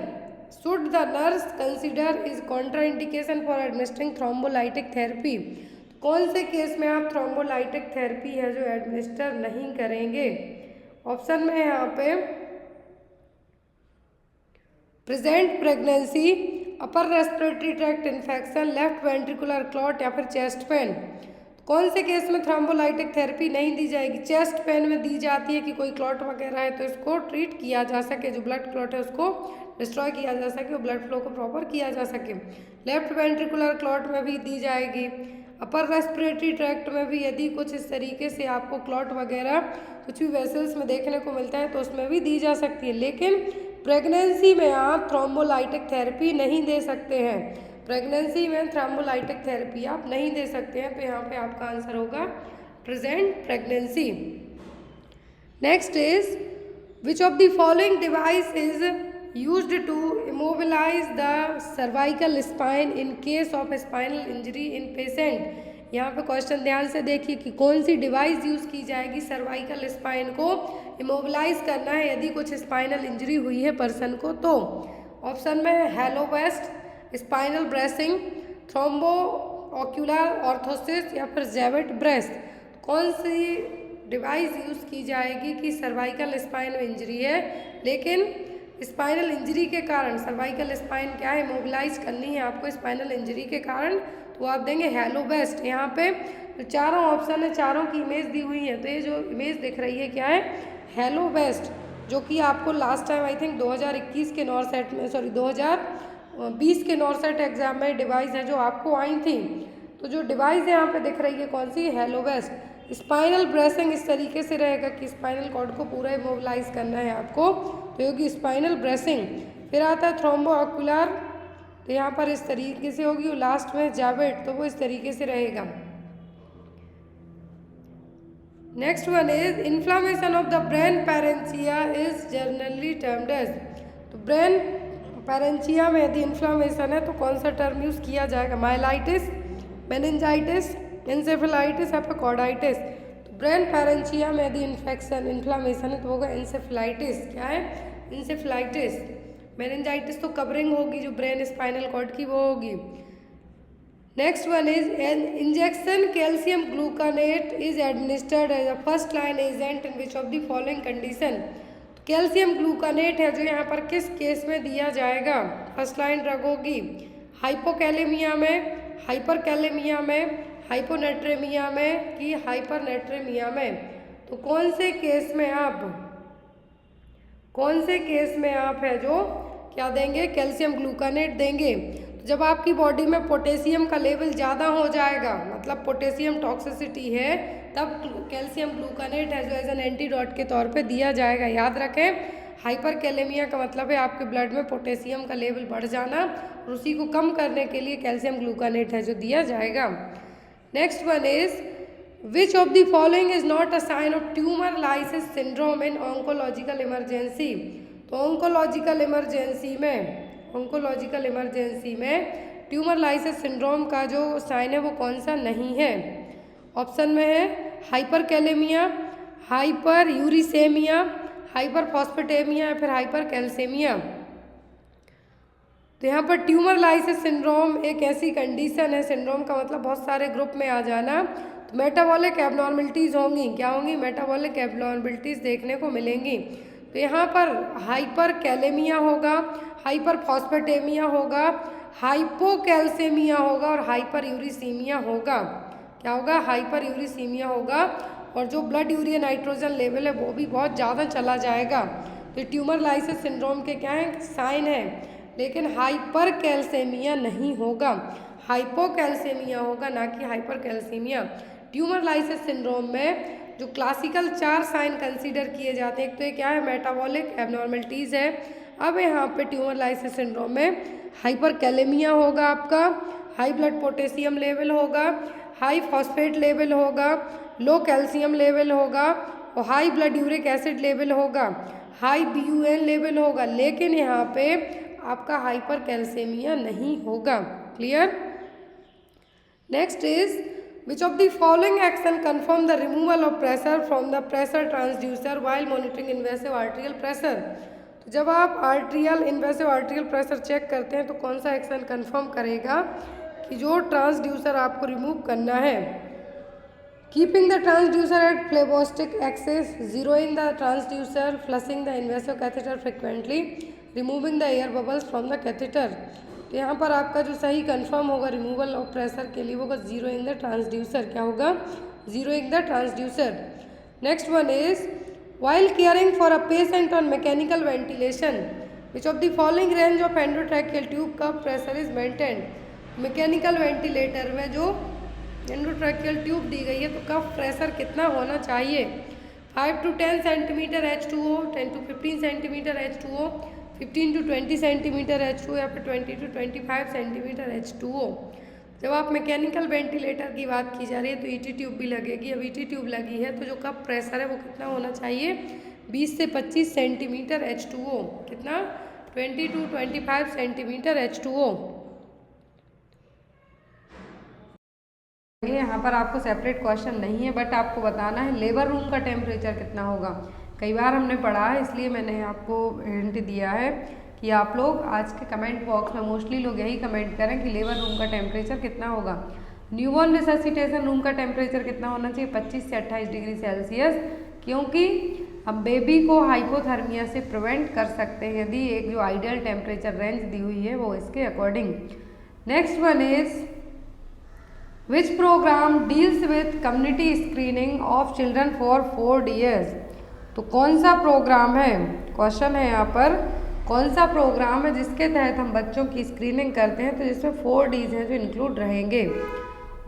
should the nurse consider is contraindication for administering thrombolytic therapy. कौन से केस में आप थ्रोम्बोलाइटिक थेरेपी है जो एडमिनिस्टर नहीं करेंगे? ऑप्शन में है यहाँ पे present pregnancy, upper respiratory tract infection, left ventricular clot या फिर चेस्ट पेन। कौन से केस में थ्रोम्बोलाइटिक थेरेपी नहीं दी जाएगी? चेस्ट पेन में दी जाती है कि कोई क्लॉट वगैरह है तो इसको ट्रीट किया जा सके, जो ब्लड क्लॉट है उसको डिस्ट्रॉय किया जा सके, ब्लड फ्लो को प्रॉपर किया जा सके। लेफ्ट वेंट्रिकुलर क्लॉट में भी दी जाएगी। अपर रेस्पिरेटरी ट्रैक्ट में भी यदि कुछ इस तरीके से आपको क्लॉट वगैरह कुछ भी वेसल्स में देखने को मिलता है तो उसमें भी दी जा सकती है। लेकिन प्रेगनेंसी में आप थ्रोम्बोलाइटिक थेरेपी नहीं दे सकते हैं। प्रेगनेंसी में थ्रोम्बोलाइटिक थेरेपी आप नहीं दे सकते हैं। तो यहाँ पे आपका आंसर होगा present pregnancy. Next is which of the following device is used to immobilize the cervical spine in case of spinal injury in patient। यहाँ पे क्वेश्चन ध्यान से देखिए कि कौन सी डिवाइस यूज़ की जाएगी सर्वाइकल स्पाइन को इमोबिलाइज करना है यदि कुछ स्पाइनल इंजरी हुई है पर्सन को। तो ऑप्शन में है halo vest, spinal bracing, thrombo ocular orthosis या फिर जेवेट ब्रेस। कौन सी डिवाइस यूज़ की जाएगी कि सर्वाइकल स्पाइन में इंजरी है लेकिन स्पाइनल इंजरी के कारण सर्वाइकल स्पाइन क्या है मोबिलाइज करनी है आपको स्पाइनल इंजरी के कारण, तो आप देंगे हेलो बेस्ट। यहाँ पे जो चारों ऑप्शन है चारों की इमेज दी हुई है, तो ये जो इमेज दिख रही है क्या है हेलो बेस्ट, जो कि आपको लास्ट टाइम आई थिंक 2021 के नॉरसेट में 2020 के नॉरसेट एग्जाम में डिवाइस है जो आपको आई थी। तो जो डिवाइस यहाँ पे दिख रही है कौन सी हेलो बेस्ट। स्पाइनल ब्रेसिंग इस तरीके से रहेगा कि स्पाइनल कॉर्ड को पूरा इमोबिलाइज करना है आपको, तो ये होगी स्पाइनल ब्रेसिंग। फिर आता है थ्रोम्बोऑक्यूलर, तो यहाँ पर इस तरीके से होगी, और लास्ट में जावेट, तो वो इस तरीके से रहेगा। Next one is inflammation of the brain parenchyma is generally termed as, तो ब्रेन पैरेंचिया में यदि इन्फ्लामेशन है तो कौन सा टर्म यूज़ किया जाएगा? माइलाइटिस, मेनिंजाइटिस, एंसेफेलाइटिस या फिर कॉर्डाइटिस। तो ब्रेन पैरेंचिया में यदि इन्फ्लामेशन है तो होगा एंसेफेलाइटिस। क्या है? एंसेफेलाइटिस। मेनिंजाइटिस तो कवरिंग होगी जो ब्रेन स्पाइनल कॉर्ड की, वो होगी। Next one is an injection calcium gluconate is administered as a first line agent in which of the following condition. Calcium gluconate है जो यहाँ पर किस केस में दिया जाएगा? फर्स्ट लाइन ड्रग होगी हाइपोकैलेमिया में, हाइपरकैलेमिया में, हाइपोनेट्रेमिया में कि हाइपरनेट्रेमिया में। तो कौन से केस में आप है जो क्या देंगे? कैल्शियम ग्लूकानेट देंगे। तो जब आपकी बॉडी में पोटेशियम का लेवल ज़्यादा हो जाएगा, मतलब पोटेशियम टॉक्सिसिटी है, तब कैल्शियम ग्लूकानेट है जो एज एन एंटीडोट के तौर पे दिया जाएगा। याद रखें, हाइपरकैलेमिया का मतलब है आपके ब्लड में पोटेशियम का लेवल बढ़ जाना, और उसी को कम करने के लिए कैल्शियम ग्लूकानेट है जो दिया जाएगा। Next one is which of the following is not a sign of tumour lysis syndrome in oncological emergency. तो ऑन्कोलॉजिकल इमरजेंसी में ट्यूमर लाइसिस सिंड्रोम का जो साइन है वो कौन सा नहीं है? ऑप्शन में है हाइपरकैलेमिया, हाइपर यूरिसेमिया, हाइपर फॉस्फेटेमिया या फिर हाइपर कैल्सेमिया। तो यहाँ पर ट्यूमर लाइसिस सिंड्रोम एक ऐसी कंडीशन है, सिंड्रोम का मतलब बहुत सारे ग्रुप में आ जाना, तो मेटाबॉलिक एबनॉर्मलिटीज़ होंगी। क्या होंगी? मेटाबॉलिक एबनॉर्मलिटीज़ देखने को मिलेंगी। तो यहाँ पर हाइपर कैलेमिया होगा, हाइपर फॉस्फेटेमिया होगा, हाइपोकैल्सेमिया होगा और हाइपर यूरिसीमिया होगा। क्या होगा? हाइपर यूरिसीमिया होगा, और जो ब्लड यूरिया नाइट्रोजन लेवल है वो भी बहुत ज़्यादा चला जाएगा। तो ट्यूमर लाइसिस सिंड्रोम के क्या है? साइन है, लेकिन हाइपर कैल्सेमिया नहीं होगा, हाइपोकैल्सेमिया होगा, ना कि हाइपर कैल्सेमिया। ट्यूमर लाइसिस सिंड्रोम में जो क्लासिकल 4 साइन कंसीडर किए जाते हैं, एक तो ये क्या है? मेटाबॉलिक एबनॉर्मलिटीज़ है। अब यहाँ पे ट्यूमर लाइसिस सिंड्रोम में हाइपर कैलेमिया होगा, आपका हाई ब्लड पोटेशियम लेवल होगा, हाई फॉस्फेट लेवल होगा, लो कैल्शियम लेवल होगा, और high blood uric acid level होगा, हाई BUN लेवल होगा, लेकिन यहाँ पे आपका हाइपर कैल्सेमिया नहीं होगा। Clear? Next is which of the following action confirm the removal of pressure from the pressure transducer while monitoring invasive arterial pressure. तो जब आप इन्वेसिव आर्टेरियल प्रेशर चेक करते हैं तो कौन सा एक्शन कन्फर्म करेगा कि जो ट्रांसड्यूसर आपको रिमूव करना है? Keeping the transducer at phlebostatic axis, zeroing the transducer, flushing the invasive catheter frequently, removing the air bubbles from the catheter. तो यहाँ पर आपका जो सही कंफर्म होगा रिमूवल ऑफ प्रेशर के लिए होगा जीरोइंग द ट्रांसड्यूसर। क्या होगा? Zeroing the transducer. Next one is while caring for a patient on mechanical ventilation, which of the following range of endotracheal tube cuff pressure is maintained? Mechanical ventilator में जो endotracheal tube दी गई है तो कफ pressure कितना होना चाहिए? 5 to 10 centimetre H2O, 10 to 15 centimetre H2O, 15 to 20 centimetre H2O या फिर 20 to 25 सेंटीमीटर H2O। जब आप मैकेनिकल वेंटिलेटर की बात की जा रही है तो ET ट्यूब भी लगेगी। अब ET ट्यूब लगी है तो जो कप प्रेशर है वो कितना होना चाहिए? 20 से 25 सेंटीमीटर H2O। कितना? 20 to 25 सेंटीमीटर H2O। यहाँ पर आपको सेपरेट क्वेश्चन नहीं है, बट आपको बताना है लेबर रूम का टेम्परेचर कितना होगा। कई बार हमने पढ़ा है, इसलिए मैंने आपको हिंट दिया है कि आप लोग आज के कमेंट बॉक्स में मोस्टली लोग यही कमेंट करें कि लेबर रूम का टेम्परेचर कितना होगा। न्यूबॉर्न रिससिटेशन रूम का टेम्परेचर कितना होना चाहिए? 25 से 28 डिग्री सेल्सियस, क्योंकि हम बेबी को हाइपोथर्मिया से प्रिवेंट कर सकते हैं यदि एक जो आइडियल टेम्परेचर रेंज दी हुई है वो इसके according. Next one is which programme deals with community screening of children for 4 years। तो कौन सा प्रोग्राम है? क्वेश्चन है यहाँ पर कौन सा प्रोग्राम है जिसके तहत हम बच्चों की स्क्रीनिंग करते हैं, तो जिसमें 4 Ds हैं जो इंक्लूड रहेंगे।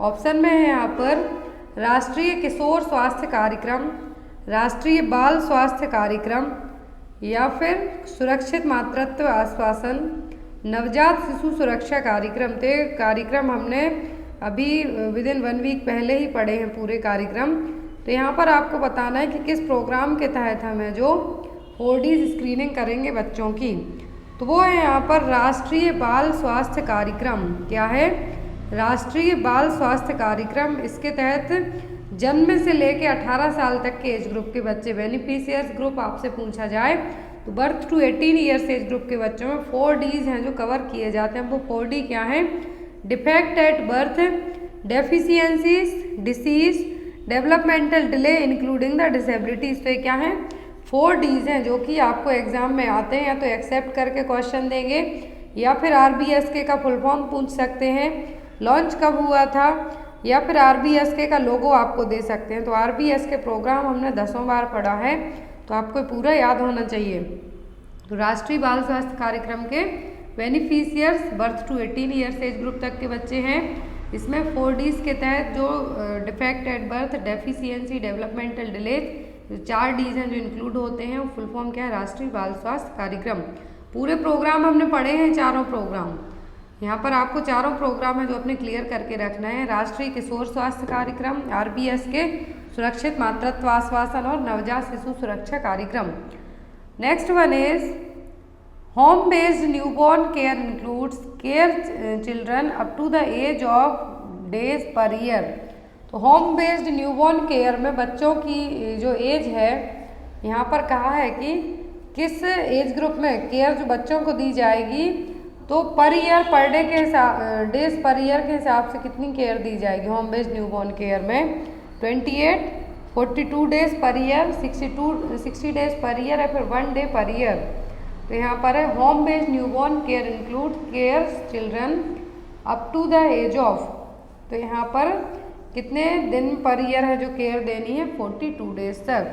ऑप्शन में है यहाँ पर राष्ट्रीय किशोर स्वास्थ्य कार्यक्रम, राष्ट्रीय बाल स्वास्थ्य कार्यक्रम, या फिर सुरक्षित मातृत्व आश्वासन, नवजात शिशु सुरक्षा कार्यक्रम। तो ये कार्यक्रम हमने अभी विद इन 1 वीक पहले ही पढ़े हैं पूरे कार्यक्रम। तो यहाँ पर आपको बताना है कि किस प्रोग्राम के तहत हमें जो 4D स्क्रीनिंग करेंगे बच्चों की। तो वो है यहाँ पर राष्ट्रीय बाल स्वास्थ्य कार्यक्रम। क्या है? राष्ट्रीय बाल स्वास्थ्य कार्यक्रम। इसके तहत जन्म से लेके 18 साल तक के एज ग्रुप के बच्चे, बेनिफिशियर्स ग्रुप आपसे पूछा जाए तो birth to 18 years age group के बच्चों में 4Ds हैं जो कवर किए जाते हैं। वो 4D क्या हैं? Defect at birth, deficiencies, disease, developmental delay including the disabilities. तो ये क्या है? 4Ds हैं जो कि आपको एग्जाम में आते हैं, या तो एक्सेप्ट करके क्वेश्चन देंगे या फिर RBSK का फुल फॉर्म पूछ सकते हैं, लॉन्च कब हुआ था, या फिर RBSK का लोगो आपको दे सकते हैं। तो RBSK प्रोग्राम हमने 10 बार पढ़ा है, तो आपको पूरा याद होना चाहिए। तो राष्ट्रीय बाल स्वास्थ्य कार्यक्रम के beneficiaries birth to 18 years age group तक के बच्चे हैं। इसमें 4Ds के तहत जो defect at birth, deficiency, developmental delay, 4 Ds हैं जो इंक्लूड होते हैं। वो फुल फॉर्म क्या है? राष्ट्रीय बाल स्वास्थ्य कार्यक्रम। पूरे प्रोग्राम हमने पढ़े हैं, चारों प्रोग्राम। यहाँ पर आपको चारों प्रोग्राम है जो अपने क्लियर करके रखना है। राष्ट्रीय किशोर स्वास्थ्य कार्यक्रम, RBSK, सुरक्षित मातृत्व आश्वासन और नवजात शिशु सुरक्षा कार्यक्रम। Next one is home based newborn care includes care children up to the age of days per year. तो होम बेस्ड न्यूबॉर्न केयर में बच्चों की जो एज है, यहाँ पर कहा है कि किस एज ग्रुप में केयर जो बच्चों को दी जाएगी, तो पर ईयर, पर डे के हिसाब, डेज पर ईयर के हिसाब से कितनी केयर दी जाएगी होम बेस्ड न्यूबॉर्न केयर में? 28, 42 days per year, 60 days per year, या फिर 1 डे पर ईयर। तो यहाँ पर है home based newborn care include care children up to the age of. तो यहाँ पर कितने दिन पर ईयर है जो केयर देनी है? 42 डेज तक।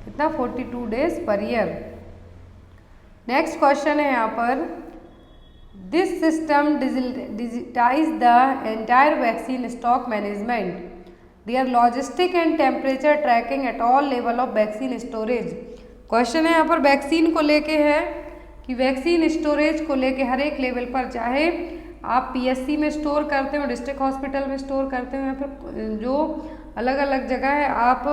कितना? 42 days per year. Next question है यहाँ पर, this system digitize the entire vaccine stock management, their logistic and temperature tracking at all level of vaccine storage. Question है यहाँ पर वैक्सीन को लेके है कि वैक्सीन स्टोरेज को लेके हर एक लेवल पर, चाहे आप PSC में स्टोर करते हो, डिस्ट्रिक्ट हॉस्पिटल में स्टोर करते हो, या फिर जो अलग अलग जगह है आप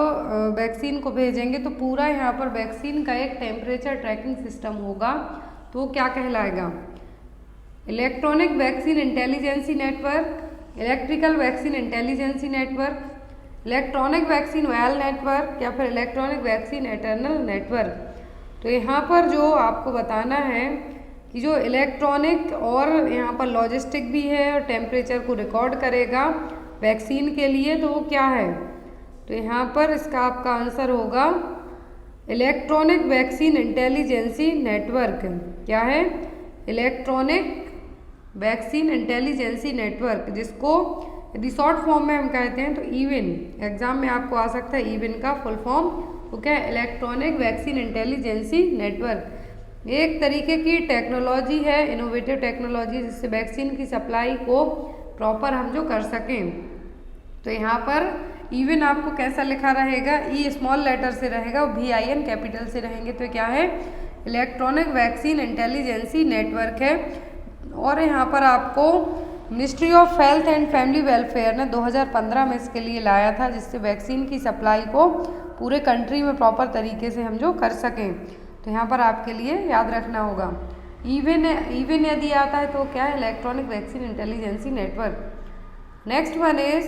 वैक्सीन को भेजेंगे, तो पूरा यहाँ पर वैक्सीन का एक टेम्परेचर ट्रैकिंग सिस्टम होगा। तो वो क्या कहलाएगा? Electronic vaccine intelligence network, electrical vaccine intelligence network, electronic vaccine vial network, या फिर इलेक्ट्रॉनिक वैक्सीन इंटरनल नेटवर्क। तो यहाँ पर जो आपको बताना है कि जो इलेक्ट्रॉनिक और यहाँ पर लॉजिस्टिक भी है और टेम्परेचर को रिकॉर्ड करेगा वैक्सीन के लिए, तो वो क्या है? तो यहाँ पर इसका आपका आंसर होगा इलेक्ट्रॉनिक वैक्सीन इंटेलिजेंसी नेटवर्क। क्या है? इलेक्ट्रॉनिक वैक्सीन इंटेलिजेंसी नेटवर्क, जिसको यदि शॉर्ट फॉर्म में हम कहते हैं तो ईविन। एग्जाम में आपको आ सकता है ईविन का फुल फॉर्म। तो क्या है? Electronic vaccine intelligence network. एक तरीके की टेक्नोलॉजी है, इनोवेटिव टेक्नोलॉजी, जिससे वैक्सीन की सप्लाई को प्रॉपर हम जो कर सकें। तो यहाँ पर ईविन आपको कैसा लिखा रहेगा? ई स्मॉल लेटर से रहेगा, VIN कैपिटल से रहेंगे। तो क्या है? इलेक्ट्रॉनिक वैक्सीन इंटेलिजेंसी नेटवर्क है। और यहाँ पर आपको ministry of health and family welfare ने 2015 में इसके लिए लाया था, जिससे वैक्सीन की सप्लाई को पूरे कंट्री में प्रॉपर तरीके से हम जो कर सकें। तो यहाँ पर आपके लिए याद रखना होगा ईविन यदि आता है तो क्या है? Electronic vaccine intelligence network. Next one is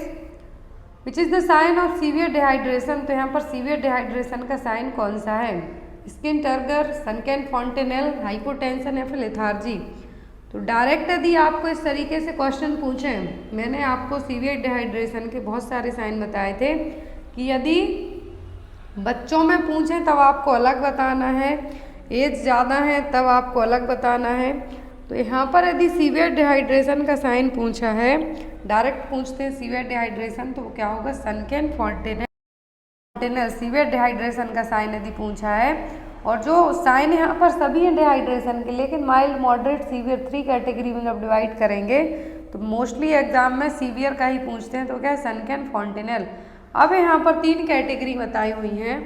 which is the sign of severe dehydration. तो यहाँ पर सीवियर डिहाइड्रेशन का साइन कौन सा है? स्किन टर्गर, सनकैन फॉन्टेनेल, हाइपोटेंशन, या फिर लेथार्जी। तो डायरेक्ट यदि आपको इस तरीके से क्वेश्चन पूछें, मैंने आपको सीवियर डिहाइड्रेशन के बहुत सारे साइन बताए थे कि यदि बच्चों में पूछें तब आपको अलग बताना है, एज ज़्यादा है तब आपको अलग बताना है। तो यहाँ पर यदि सीवियर डिहाइड्रेशन का साइन पूछा है, डायरेक्ट पूछते हैं सीवियर डिहाइड्रेशन, तो वो क्या होगा? सनकैन फॉन्टेनेल सीवियर डिहाइड्रेशन का साइन यदि पूछा है। और जो साइन यहाँ पर सभी हैं डिहाइड्रेशन के, लेकिन माइल्ड, मॉडरेट, सीवियर 3 कैटेगरी में जब डिवाइड करेंगे तो मोस्टली एग्जाम में सीवियर का ही पूछते हैं। तो क्या है? सनकैन फॉन्टेनेल। अब यहाँ पर 3 कैटेगरी बताई हुई हैं।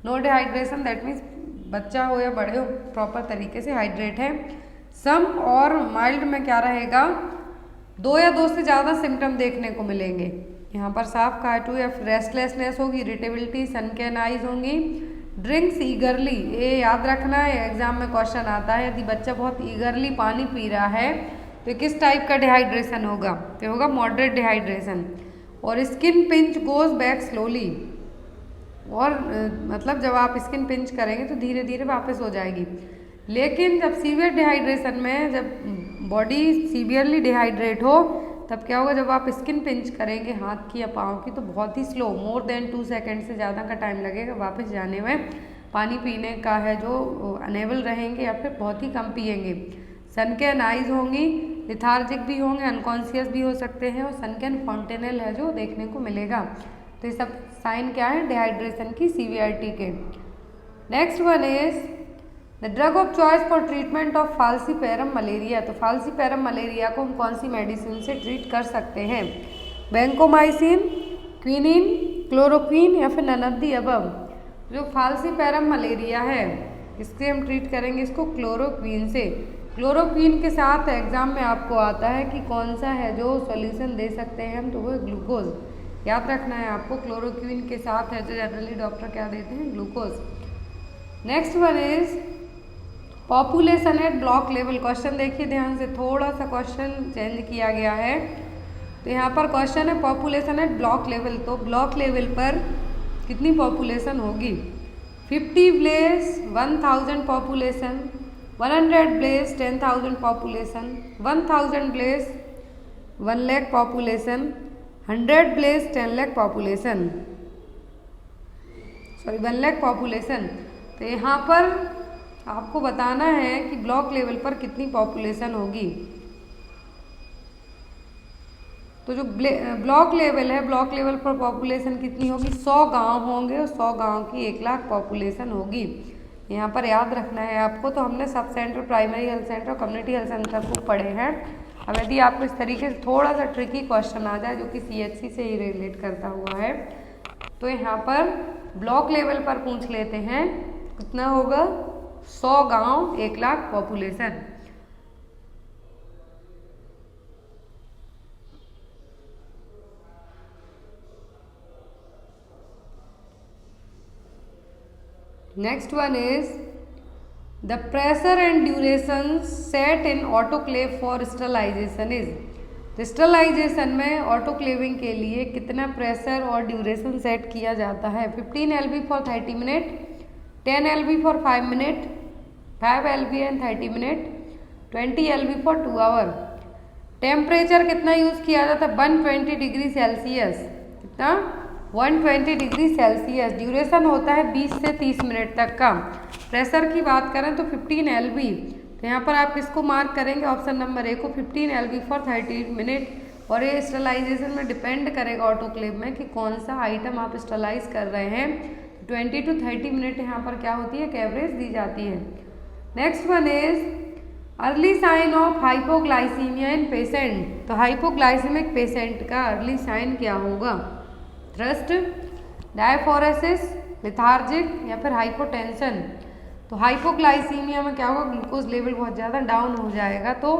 नो डिहाइड्रेशन, दैट मीन्स बच्चा हो या बड़े हो प्रॉपर तरीके से हाइड्रेट है। सम और माइल्ड में क्या रहेगा, 2 या 2 से ज़्यादा सिम्टम देखने को मिलेंगे। यहाँ पर साफ काटू या रेस्टलेसनेस होगी, इरिटेबिलिटी, सनकैन आइज होंगी, ड्रिंक्स ईगरली, ये याद रखना है, एग्जाम में क्वेश्चन आता है। यदि बच्चा बहुत ईगरली पानी पी रहा है तो किस टाइप का डिहाइड्रेशन होगा, तो होगा मॉडरेट डिहाइड्रेशन। और skin pinch goes back slowly, और मतलब जब आप स्किन पिंच करेंगे तो धीरे धीरे वापस हो जाएगी। लेकिन जब सीवियर डिहाइड्रेशन में, जब बॉडी सीवियरली डिहाइड्रेट हो, तब क्या होगा, जब आप स्किन पिंच करेंगे हाथ की या पाँव की तो बहुत ही स्लो, मोर देन 2 सेकेंड से ज़्यादा का टाइम लगेगा वापस जाने में। पानी पीने का है जो अनेबल रहेंगे या फिर बहुत ही कम पिएंगे। सनकैन आइज होंगी, लिथार्जिक भी होंगे, अनकॉन्शियस भी हो सकते हैं, और सनकैन फॉन्टेनल है जो देखने को मिलेगा। तो ये सब साइन क्या है डिहाइड्रेशन की सीवियरिटी के। Next one is the drug of choice for treatment of falciparum malaria. तो फाल्सीपेरम मलेरिया को हम कौन सी मेडिसिन से ट्रीट कर सकते हैं, वैंकोमाइसिन, क्विनिन, क्लोरोक्विन या फिर नन ऑफ द अबव। जो फाल्सीपेरम मलेरिया है इससे हम ट्रीट करेंगे इसको क्लोरोक्विन से। क्लोरोक्विन के साथ एग्जाम में आपको आता है कि कौन सा है जो सॉल्यूशन दे सकते हैं हम, तो वो ग्लूकोज। याद रखना है आपको, क्लोरोक्विन के साथ है जो जनरली डॉक्टर क्या देते हैं, glucose. Next one is population at block level. Question देखिए ध्यान से, थोड़ा सा क्वेश्चन चेंज किया गया है। तो यहाँ पर क्वेश्चन है पॉपुलेशन एट ब्लॉक लेवल, तो ब्लॉक लेवल पर कितनी पॉपुलेशन होगी। 50 village 1000 population, 100 village 10,000 population, 1000 village 1 lakh population, 100 village 10 lakh population, sorry 1 lakh population. तो यहाँ पर आपको बताना है कि ब्लॉक लेवल पर कितनी पॉपुलेशन होगी। तो जो ब्लॉक लेवल है, ब्लॉक लेवल पर पॉपुलेशन कितनी होगी, 100 गांव होंगे और 100 गांव की 1 लाख पॉपुलेशन होगी। यहाँ पर याद रखना है आपको। तो हमने sub centre, primary health centre और कम्युनिटी हेल्थ सेंटर को पढ़े हैं। अब यदि आपको इस तरीके से थोड़ा सा ट्रिकी क्वेश्चन आ जाए जो कि CHC से ही रिलेट करता हुआ है, तो यहाँ पर ब्लॉक लेवल पर पूछ लेते हैं कितना होगा, 100 गांव 1 lakh population. Next one is the pressure and duration set in autoclave for sterilization is. Sterilization में ऑटोक्लेविंग के लिए कितना प्रेशर और ड्यूरेशन सेट किया जाता है। 15 LB for 30 minute, 10 LB for 5 minute, 5 LB and 30 minute, 20 LB for 2 hour. Temperature कितना use किया जाता है, 120 डिग्री सेल्सियस। कितना, 120 डिग्री सेल्सियस। ड्यूरेशन होता है 20 से 30 मिनट तक का। प्रेशर की बात करें तो 15 LB। तो यहाँ पर आप किसको मार्क करेंगे, ऑप्शन नंबर ए को, 15 LB फॉर 30 मिनट। और ये स्टरलाइजेशन में डिपेंड करेगा ऑटोक्लेव में कि कौन सा आइटम आप स्टरलाइज कर रहे हैं। 20 to 30 मिनट यहाँ पर क्या होती है, एवरेज दी जाती है। Next one is early sign of hypoglycemia in patient. तो हाइपोग्लाइसीमिक पेशेंट का अर्ली साइन क्या होगा, थ्रस्ट, डायफोरेसिस, लिथार्जिक या फिर हाइपोटेंशन। तो हाइपोग्लाइसीमिया में क्या होगा, ग्लूकोज लेवल बहुत ज़्यादा डाउन हो जाएगा। तो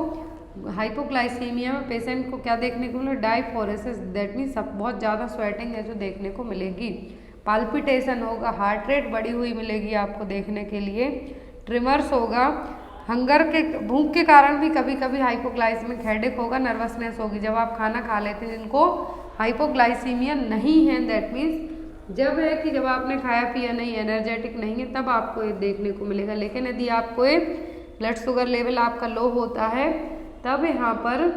हाइपोग्लाइसीमिया में पेशेंट को क्या देखने को मिलेगा, डायफोरेसिस, दैट मीन्स बहुत ज़्यादा स्वेटिंग है जो देखने को मिलेगी। पाल्पिटेशन होगा, हार्ट रेट बढ़ी हुई मिलेगी आपको देखने के लिए। ट्रिमर्स होगा, हंगर के, भूख के कारण भी कभी कभी हाइपोग्लाइसीमिक हेडेक होगा, नर्वसनेस होगी जब आप खाना खा लेते हैं। जिनको हाइपोग्लाइसीमिया नहीं है, दैट मीन्स जब है कि जब आपने खाया पिया नहीं, एनर्जेटिक नहीं है, तब आपको ये देखने को मिलेगा। लेकिन यदि आपको ये ब्लड शुगर लेवल आपका लो होता है, तब यहाँ पर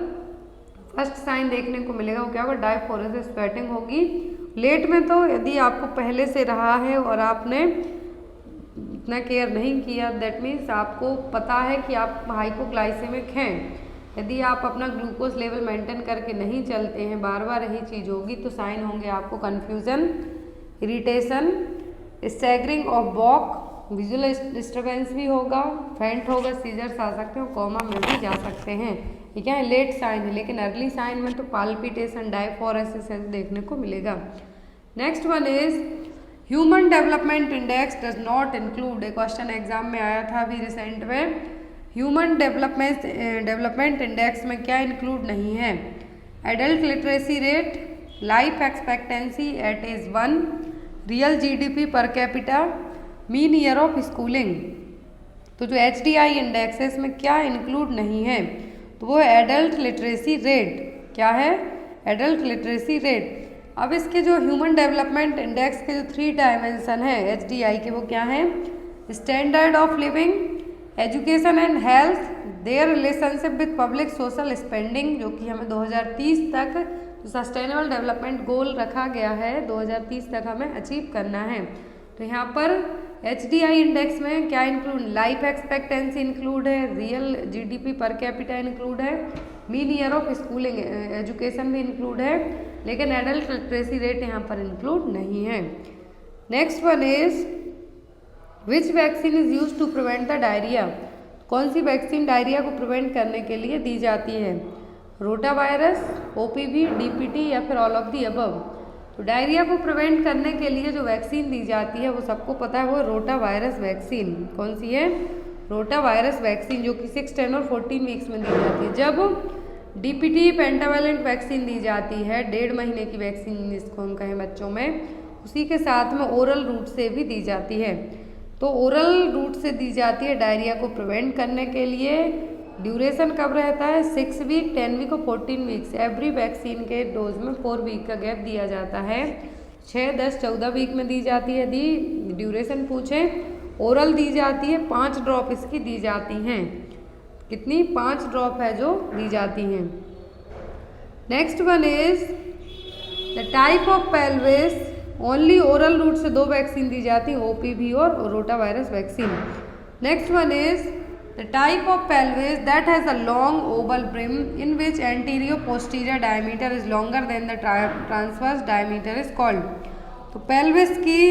फर्स्ट साइन देखने को मिलेगा, वो क्या होगा, डायफोरेसिस, स्वेटिंग होगी। लेट में तो यदि आपको पहले से रहा है और आपने इतना केयर नहीं किया, दैट मीन्स आपको पता है कि आप हाइपोग्लाइसेमिक हैं। यदि आप अपना ग्लूकोज लेवल मेंटेन करके नहीं चलते हैं, बार बार यही चीज़ होगी, तो साइन होंगे आपको confusion, irritation, staggering of walk, visual disturbance भी होगा, फेंट होगा, सीजर्स आ सकते हैं, कोमा में भी जा सकते हैं। ठीक है, लेट साइन है। लेकिन अर्ली साइन में तो पाल्पिटेशन, डायफोरेसिस देखने को मिलेगा। Next one is human development index does not include, एक क्वेश्चन एग्जाम में आया था अभी रिसेंट में, ह्यूमन डेवलपमेंट इंडेक्स में क्या इंक्लूड नहीं है? Adult literacy rate, life expectancy at age 1, real GDP per capita, mean year of schooling. तो जो HDI इंडेक्स है इसमें क्या इंक्लूड नहीं है? तो वो एडल्ट लिटरेसी रेट। क्या है? Adult literacy rate. अब इसके जो ह्यूमन डेवलपमेंट इंडेक्स के जो 3 डायमेंशन है HDI के, वो क्या हैं? Standard of living, education and health, their relationship with public social spending, जो कि हमें 2030 तक जो सस्टेनेबल डेवलपमेंट गोल रखा गया है 2030 तक हमें अचीव करना है। तो यहाँ पर HDI इंडेक्स में क्या इंक्लूड? लाइफ एक्सपेक्टेंसी इंक्लूड है, real GDP per capita include है, mean year of schooling education भी इंक्लूड है, लेकिन एडल्ट लिटरेसी रेट यहाँ पर इंक्लूड नहीं है। Next one is which vaccine is use to prevent the diarrhoea, कौन सी वैक्सीन डायरिया को प्रिवेंट करने के लिए दी जाती है? रोटा वायरस, OPV, DPT या फिर ऑल ऑफ दी अबव। तो डायरिया को प्रिवेंट करने के लिए जो वैक्सीन दी जाती है वो सबको पता है, वो रोटा वायरस वैक्सीन। कौन सी है? रोटा वायरस वैक्सीन, जो कि 6, 10 और 14 वीक्स में दी जाती है। जब DPT पेंटावैलेंट वैक्सीन दी जाती है, 1.5 महीने की वैक्सीन इसको हम कहें बच्चों में, उसी के साथ में ओरल रूट से भी दी जाती है। तो ओरल रूट से दी जाती है डायरिया को प्रिवेंट करने के लिए। ड्यूरेशन कब रहता है? 6 वीक, 10 वीक और 14 वीक्स। एवरी वैक्सीन के डोज में 4 वीक का गैप दिया जाता है। 6, 10, 14 वीक में दी जाती है यदि ड्यूरेशन पूछें। ओरल दी जाती है, 5 ड्रॉप इसकी दी जाती हैं। कितनी? 5 ड्रॉप है जो दी जाती हैं। Next one is the type of pelvis, only oral route से 2 वैक्सीन दी जाती हैं, OPV और rota virus vaccine. Next one is the type of pelvis that has a long Oval brim in which anterior posterior diameter is longer than the transverse diameter is called. तो pelvis की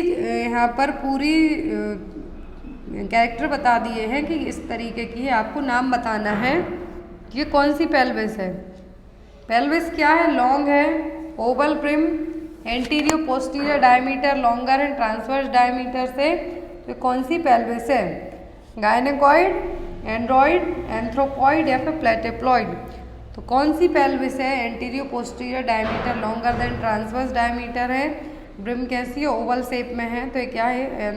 यहाँ पर पूरी character बता दिए हैं कि इस तरीके की है, आपको नाम बताना है कि ये कौन सी पेल्विस है। पेल्विस क्या है? लॉन्ग है, Oval brim, anterior posterior diameter longer and transverse diameter से। तो कौन सी पेल्विस है? गायनेकॉइड, एंड्रॉइड, एंथ्रोपॉइड या फिर प्लेटिप्लॉइड। तो कौन सी पेल्विस है? Anterior posterior diameter longer than transverse diameter है, ब्रिम कैसी है? ओवल शेप में है। तो ये क्या है?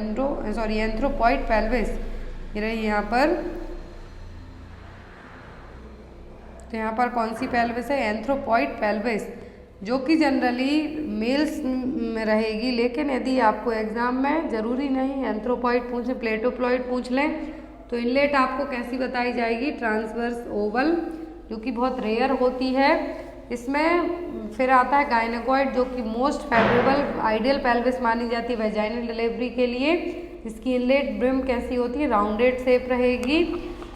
Anthropoid pelvis. ये रही यहाँ पर। तो यहाँ पर कौन सी पेल्विस है? एंथ्रोपॉइड पेल्विस, जो कि जनरली मेल्स में रहेगी, लेकिन यदि आपको एग्जाम में जरूरी नहीं एंथ्रोपॉइड पूछे, प्लेटोप्लॉइड पूछ लें, तो इनलेट आपको कैसी बताई जाएगी? ट्रांसवर्स ओवल, जो कि बहुत रेयर होती है। इसमें फिर आता है गायनेकॉइड, जो कि मोस्ट फेवरेबल आइडियल पेल्विस मानी जाती है वेजाइनल डिलीवरी के लिए। इसकी इनलेट ब्रिम कैसी होती है? राउंडेड शेप रहेगी।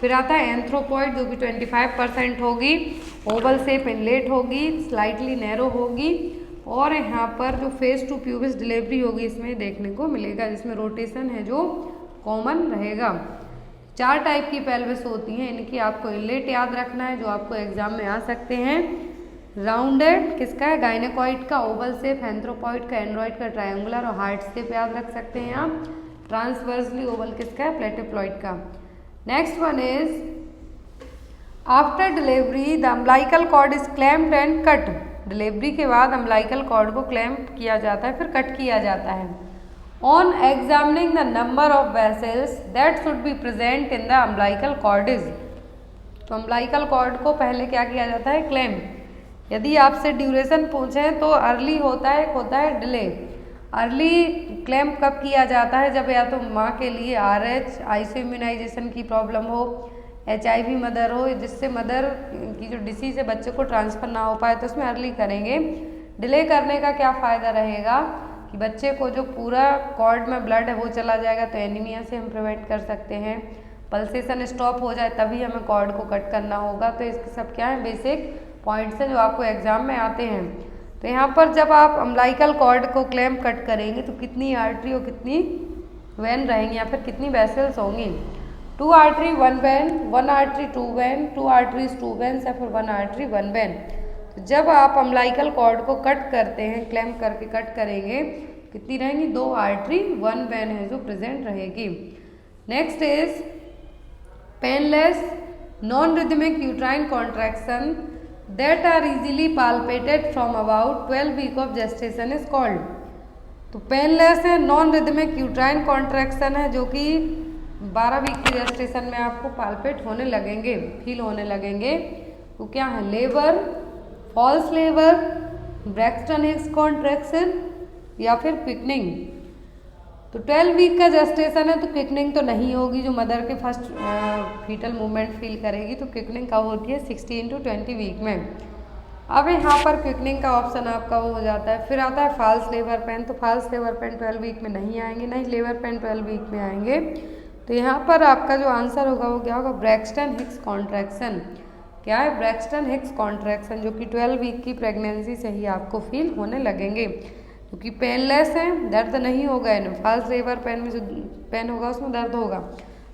फिर आता है एंथ्रोपॉइड, जो कि 25% होगी, ओवल शेप इनलेट होगी, स्लाइटली नैरो होगी, और यहाँ पर जो फेस टू प्यूबिस डिलीवरी होगी इसमें देखने को मिलेगा, जिसमें रोटेशन है जो कॉमन रहेगा। 4 टाइप की पेल्विस होती हैं, इनकी आपको इनलेट याद रखना है जो आपको एग्जाम में आ सकते हैं। राउंडेड किसका है? गायनेकॉइड का, ओवल शेप एंथ्रोपॉइड का, एंड्रॉइड का ट्रायंगुलर और हार्ट शेप याद रख सकते हैं आप। ट्रांसवर्सली ओवल किसका है? प्लेटिप्लॉइड का। Next one is after delivery the umbilical cord is clamped and cut. Delivery के बाद अम्बिलिकल कॉर्ड को क्लैम्प किया जाता है, फिर कट किया जाता है। On examining the number of vessels that should be present in the umbilical cord is. तो अम्बिलिकल कॉर्ड को पहले क्या किया जाता है? क्लैम्प। यदि आपसे ड्यूरेशन पूछें तो अर्ली होता है, एक होता है डिले। अर्ली क्लैम्प कब किया जाता है? जब या तो माँ के लिए RH आइसो इम्यूनाइजेशन की प्रॉब्लम हो, HIV मदर हो, जिससे मदर की जो डिसीज है बच्चे को ट्रांसफ़र ना हो पाए, तो उसमें अर्ली करेंगे। डिले करने का क्या फ़ायदा रहेगा कि बच्चे को जो पूरा कॉर्ड में ब्लड है वो चला जाएगा, तो एनीमिया से हम प्रिवेंट कर सकते हैं। पल्सेशन स्टॉप हो जाए तभी हमें कॉर्ड को कट करना होगा। तो इसके सब क्या है? बेसिक पॉइंट्स हैं जो आपको एग्जाम में आते हैं। तो यहाँ पर जब आप अम्बिलिकल कॉर्ड को क्लैम्प कट करेंगे तो कितनी आर्टरी और कितनी वेन रहेंगी, या फिर कितनी वेसल्स होंगी? 2 artery 1 when, 1 artery 2 when, 2 arteries 2 veins, या फिर 1 आर्टरी 1 वेन। तो जब आप अम्बिलिकल कॉर्ड को कट करते हैं, क्लैम्प करके कट करेंगे, कितनी रहेंगी? 2 आर्टरी 1 वेन है जो प्रेजेंट रहेगी। Next is painless non rhythmic uterine contraction that are easily palpated from about 12 week of gestation is called. तो पेनलेस है, नॉन रिदमिक यूट्राइन कॉन्ट्रैक्शन है जो कि 12 वीक की जेस्टेशन में आपको पाल्पेट होने लगेंगे, फील होने लगेंगे। तो क्या है? Labour, false labour, Braxton Hicks contraction या फिर क्विकनिंग। तो 12 वीक का जेस्टेशन है तो क्विकनिंग तो नहीं होगी, जो मदर के फर्स्ट फीटल मूवमेंट फील करेगी। तो क्विकनिंग कब होती है? 16 to 20 वीक में। अब यहाँ पर क्विकनिंग का ऑप्शन आपका वो हो जाता है। फिर आता है फॉल्स लेबर पेन। तो फॉल्स लेबर पेन 12 वीक में नहीं आएंगे, नहीं लेबर पेन 12 वीक में आएंगे। तो यहाँ पर आपका जो आंसर होगा वो क्या होगा? Braxton Hicks contraction. क्या है? ब्रैक्सटन हिक्स कॉन्ट्रैक्शन, जो कि 12 वीक की प्रेगनेंसी से ही आपको फील होने लगेंगे, क्योंकि पेनलेस है, दर्द नहीं होगा। इन्हें फॉल्स लेबर पेन में जो पेन होगा उसमें दर्द होगा।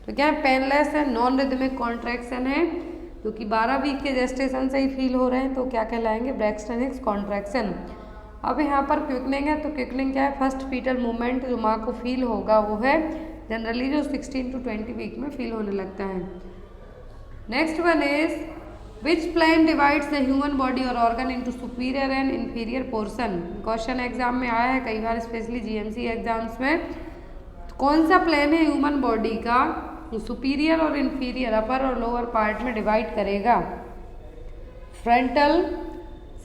तो क्या है? पेनलेस है, नॉन रिदमिक कॉन्ट्रैक्शन है, क्योंकि 12 वीक के जेस्टेशन से ही फील हो रहे हैं। तो क्या कहलाएंगे? Braxton Hicks contraction. अब यहाँ पर क्विकनिंग है। तो क्विकनिंग क्या है? फर्स्ट फीटल मूवमेंट जो माँ को फील होगा वो है जनरली जो 16 to 20 वीक में फील होने लगता है। Next one is which plan divides the human body or organ into superior and inferior portion. Question exam में आया है कई बार, स्पेशली जीएमसी एग्जाम्स में। कौन सा प्लान है ह्यूमन बॉडी का सुपीरियर और इंफीरियर, अपर और लोअर पार्ट में डिवाइड करेगा? फ्रंटल,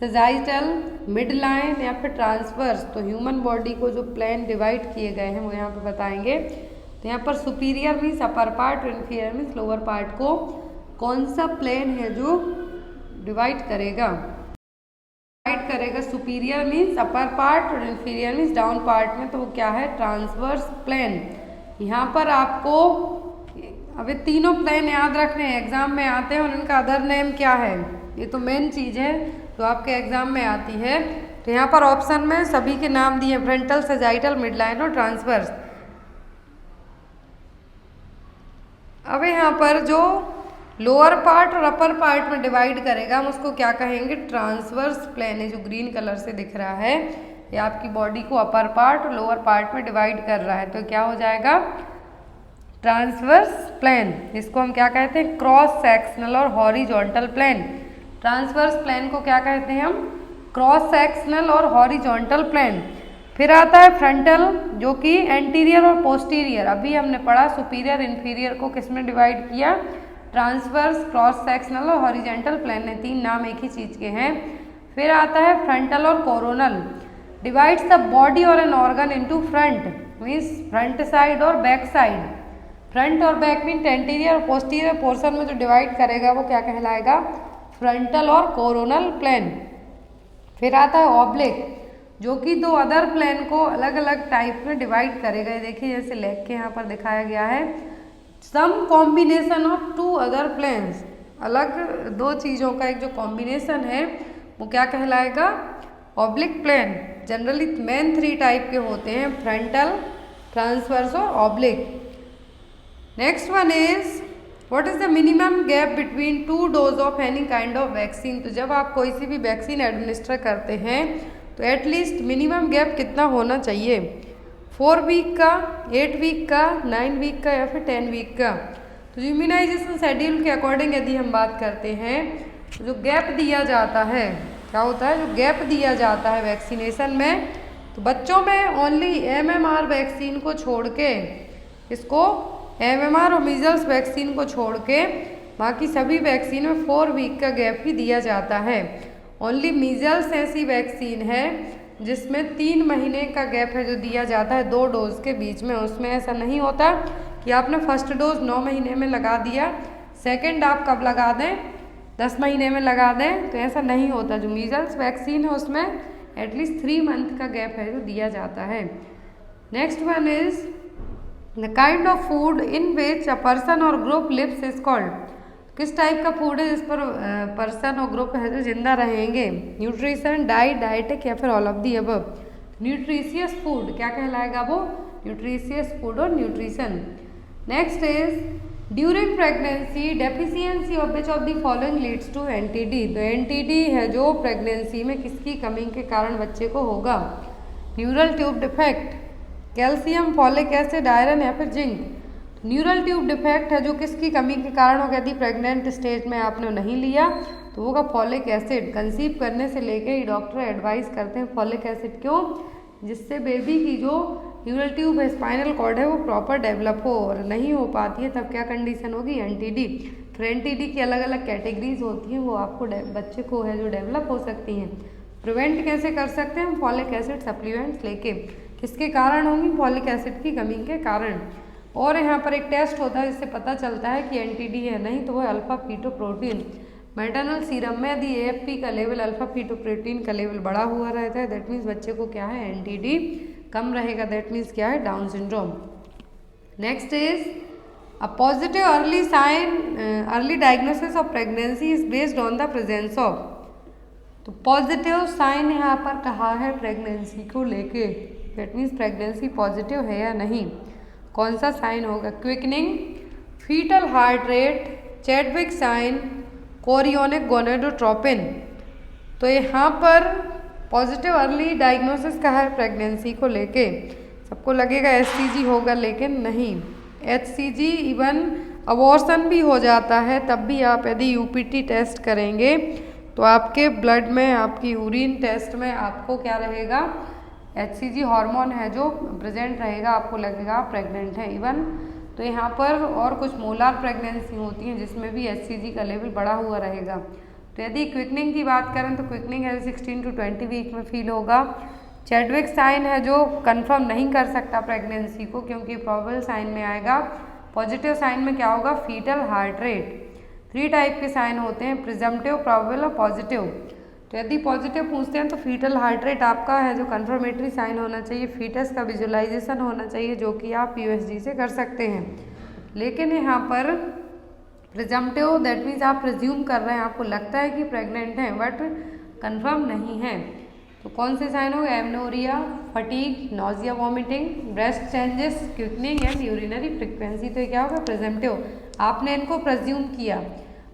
सेजाइटल, मिड लाइन या फिर ट्रांसवर्स। तो ह्यूमन बॉडी को जो प्लान डिवाइड किए गए हैं वो यहाँ पे बताएंगे। तो यहाँ पर सुपीरियर मीन्स अपर पार्ट और इंफीरियर मीन्स लोअर पार्ट को कौन सा प्लेन है जो डिवाइड करेगा? डिवाइड करेगा सुपीरियर मीन्स अपर पार्ट और इंफीरियर मीन्स डाउन पार्ट में। तो वो क्या है? Transverse plane. यहाँ पर आपको अब ये तीनों प्लेन याद रखने हैं, एग्जाम में आते हैं और इनका अदर नेम क्या है, ये तो मेन चीज़ है जो आपके एग्जाम में आती है। तो यहाँ पर ऑप्शन में सभी के नाम दिए, फ्रंटल, सेजाइटल, मिड लाइन और ट्रांसवर्स। अब यहाँ पर जो लोअर पार्ट और अपर पार्ट में डिवाइड करेगा हम उसको क्या कहेंगे? ट्रांसवर्स प्लेन है, जो ग्रीन कलर से दिख रहा है। ये आपकी बॉडी को अपर पार्ट और लोअर पार्ट में डिवाइड कर रहा है। तो क्या हो जाएगा? Transverse plane. इसको हम क्या कहते हैं? क्रॉस सेक्शनल और हॉरिजॉन्टल प्लेन। ट्रांसवर्स प्लेन को क्या कहते हैं हम? क्रॉस सेक्शनल और हॉरिजॉन्टल प्लेन। फिर आता है फ्रंटल, जो कि एंटीरियर और पोस्टीरियर। अभी हमने पढ़ा सुपीरियर इंफीरियर को किस में डिवाइड किया? ट्रांसवर्स, क्रॉस सेक्शनल और हॉरिजॉन्टल प्लेन ने, तीन नाम एक ही चीज़ के हैं। फिर आता है फ्रंटल और कोरोनल, डिवाइड्स द बॉडी और an organ into front means front side और बैक साइड। फ्रंट और बैक मीन एंटीरियर और पोस्टीरियर पोर्शन में जो डिवाइड करेगा वो क्या कहलाएगा? फ्रंटल और कोरोनल प्लेन। फिर आता है ऑब्लिक, जो कि दो अदर प्लेन को अलग अलग टाइप में डिवाइड करेगा। ये देखिए जैसे लेग के यहाँ पर दिखाया गया है, some combination of two other planes, अलग दो चीज़ों का एक जो कॉम्बिनेशन है वो क्या कहलाएगा? Oblique plane. Generally main 3 type के होते हैं, फ्रंटल, ट्रांसवर्स और oblique. Next one is what is the minimum gap between 2 dose of any kind of vaccine. तो जब आप कोई सी भी वैक्सीन एडमिनिस्टर करते हैं तो एटलीस्ट मिनिमम गैप कितना होना चाहिए? 4 वीक का, 8 वीक का, 9 वीक का या फिर 10 वीक का। तो इम्यूनाइजेशन शेड्यूल के अकॉर्डिंग यदि हम बात करते हैं तो जो गैप दिया जाता है, क्या होता है? जो गैप दिया जाता है वैक्सीनेशन में, तो बच्चों में ओनली MMR वैक्सीन को छोड़ के, इसको MMR और मीजल्स वैक्सीन को छोड़ के बाकी सभी वैक्सीन में 4 वीक का गैप ही दिया जाता है। ओनली मीजल्स ऐसी वैक्सीन है जिसमें 3 महीने का गैप है जो दिया जाता है 2 डोज के बीच में। उसमें ऐसा नहीं होता कि आपने फर्स्ट डोज 9 महीने में लगा दिया, सेकंड आप कब लगा दें? 10 महीने में लगा दें, तो ऐसा नहीं होता। जो मीजल्स वैक्सीन है उसमें एटलीस्ट 3 मंथ का गैप है जो दिया जाता है। Next one is the kind of food in which a person और ग्रुप लिव्स इज कॉल्ड। किस टाइप का फूड है जिस पर पर्सन और ग्रुप है जो जिंदा रहेंगे? न्यूट्रिशन, डाइट, डाइटिक या फिर all of the above. Nutritious food क्या कहलाएगा? वो न्यूट्रिशियस फूड और nutrition. Next is during pregnancy deficiency of which of the following leads to NTD. तो एनटीडी है जो प्रेगनेंसी में किसकी कमी के कारण बच्चे को होगा? Neural tube defect, calcium, folic acid, iron या फिर जिंक। न्यूरल ट्यूब डिफेक्ट है जो किसकी कमी के कारण होगा? यदि प्रेग्नेंट स्टेज में आपने नहीं लिया तो होगा फॉलिक एसिड। कंसीव करने से लेके ही डॉक्टर एडवाइस करते हैं फॉलिक एसिड, क्यों? जिससे बेबी की जो न्यूरल ट्यूब है, स्पाइनल कॉर्ड है, वो प्रॉपर डेवलप हो। और नहीं हो पाती है तब क्या कंडीशन होगी? एनटीडी। फिर एनटीडी की अलग अलग कैटेगरीज होती हैं, वो आपको बच्चे को है जो डेवलप हो सकती हैं। प्रिवेंट कैसे कर सकते हैं? फॉलिक एसिड सप्लीमेंट्स लेके। किसके कारण होंगी? फॉलिक एसिड की कमी के कारण। और यहाँ पर एक टेस्ट होता है जिससे पता चलता है कि एनटीडी है, नहीं तो वह अल्फा फीटोप्रोटीन। मैटरनल सीरम में यदि एएफपी का लेवल, अल्फा फीटोप्रोटीन का लेवल बढ़ा हुआ रहता है, दैट मीन्स बच्चे को क्या है? एनटीडी कम रहेगा, दैट मीन्स क्या है? Down syndrome. Next is a positive early sign, early diagnosis of pregnancy is based on the presence of. तो पॉजिटिव साइन यहाँ पर कहा है प्रेगनेंसी को लेके, दैट मीन्स प्रेगनेंसी पॉजिटिव है या नहीं। कौन सा साइन होगा? Quickening, fetal heart rate, Chadwick sign, chorionic gonadotropin. तो यहाँ पर पॉजिटिव अर्ली डायग्नोसिस कहा है प्रेगनेंसी को लेके। सबको लगेगा एचसीजी होगा, लेकिन नहीं। एचसीजी इवन अबॉर्शन भी हो जाता है, तब भी आप यदि यूपीटी टेस्ट करेंगे तो आपके ब्लड में, आपकी यूरिन टेस्ट में आपको क्या रहेगा? एचसीजी हार्मोन है जो प्रेजेंट रहेगा, आपको लगेगा आप प्रेग्नेंट है। इवन तो यहाँ पर और कुछ मोलार प्रेगनेंसी होती हैं जिसमें भी एचसीजी का लेवल बढ़ा हुआ रहेगा। तो यदि क्विकनिंग की बात करें तो क्विकनिंग है 16 to 20 वीक में फील होगा। चैडविक साइन है जो कंफर्म नहीं कर सकता प्रेगनेंसी को, क्योंकि प्रोबेबल साइन में आएगा। पॉजिटिव साइन में क्या होगा? Fetal heart rate. 3 टाइप के साइन होते हैं, प्रिजम्पटिव, प्रोबेबल और पॉजिटिव। तो यदि पॉजिटिव पूछते हैं तो फीटल हार्ट रेट आपका है जो कंफर्मेटरी साइन होना चाहिए, फीटस का विजुअलाइजेशन होना चाहिए, जो कि आप यूएसजी से कर सकते हैं। लेकिन यहाँ पर प्रिजम्पटिव, दैट मीन्स आप प्रिज्यूम कर रहे हैं, आपको लगता है कि प्रेग्नेंट हैं बट कंफर्म नहीं है। तो कौन से साइन होंगे? Amenorrhoea, fatigue, nausea, vomiting, breast changes, quickening and urinary frequency. तो क्या होगा? प्रिजम्पटिव। आपने इनको प्रिज्यूम किया।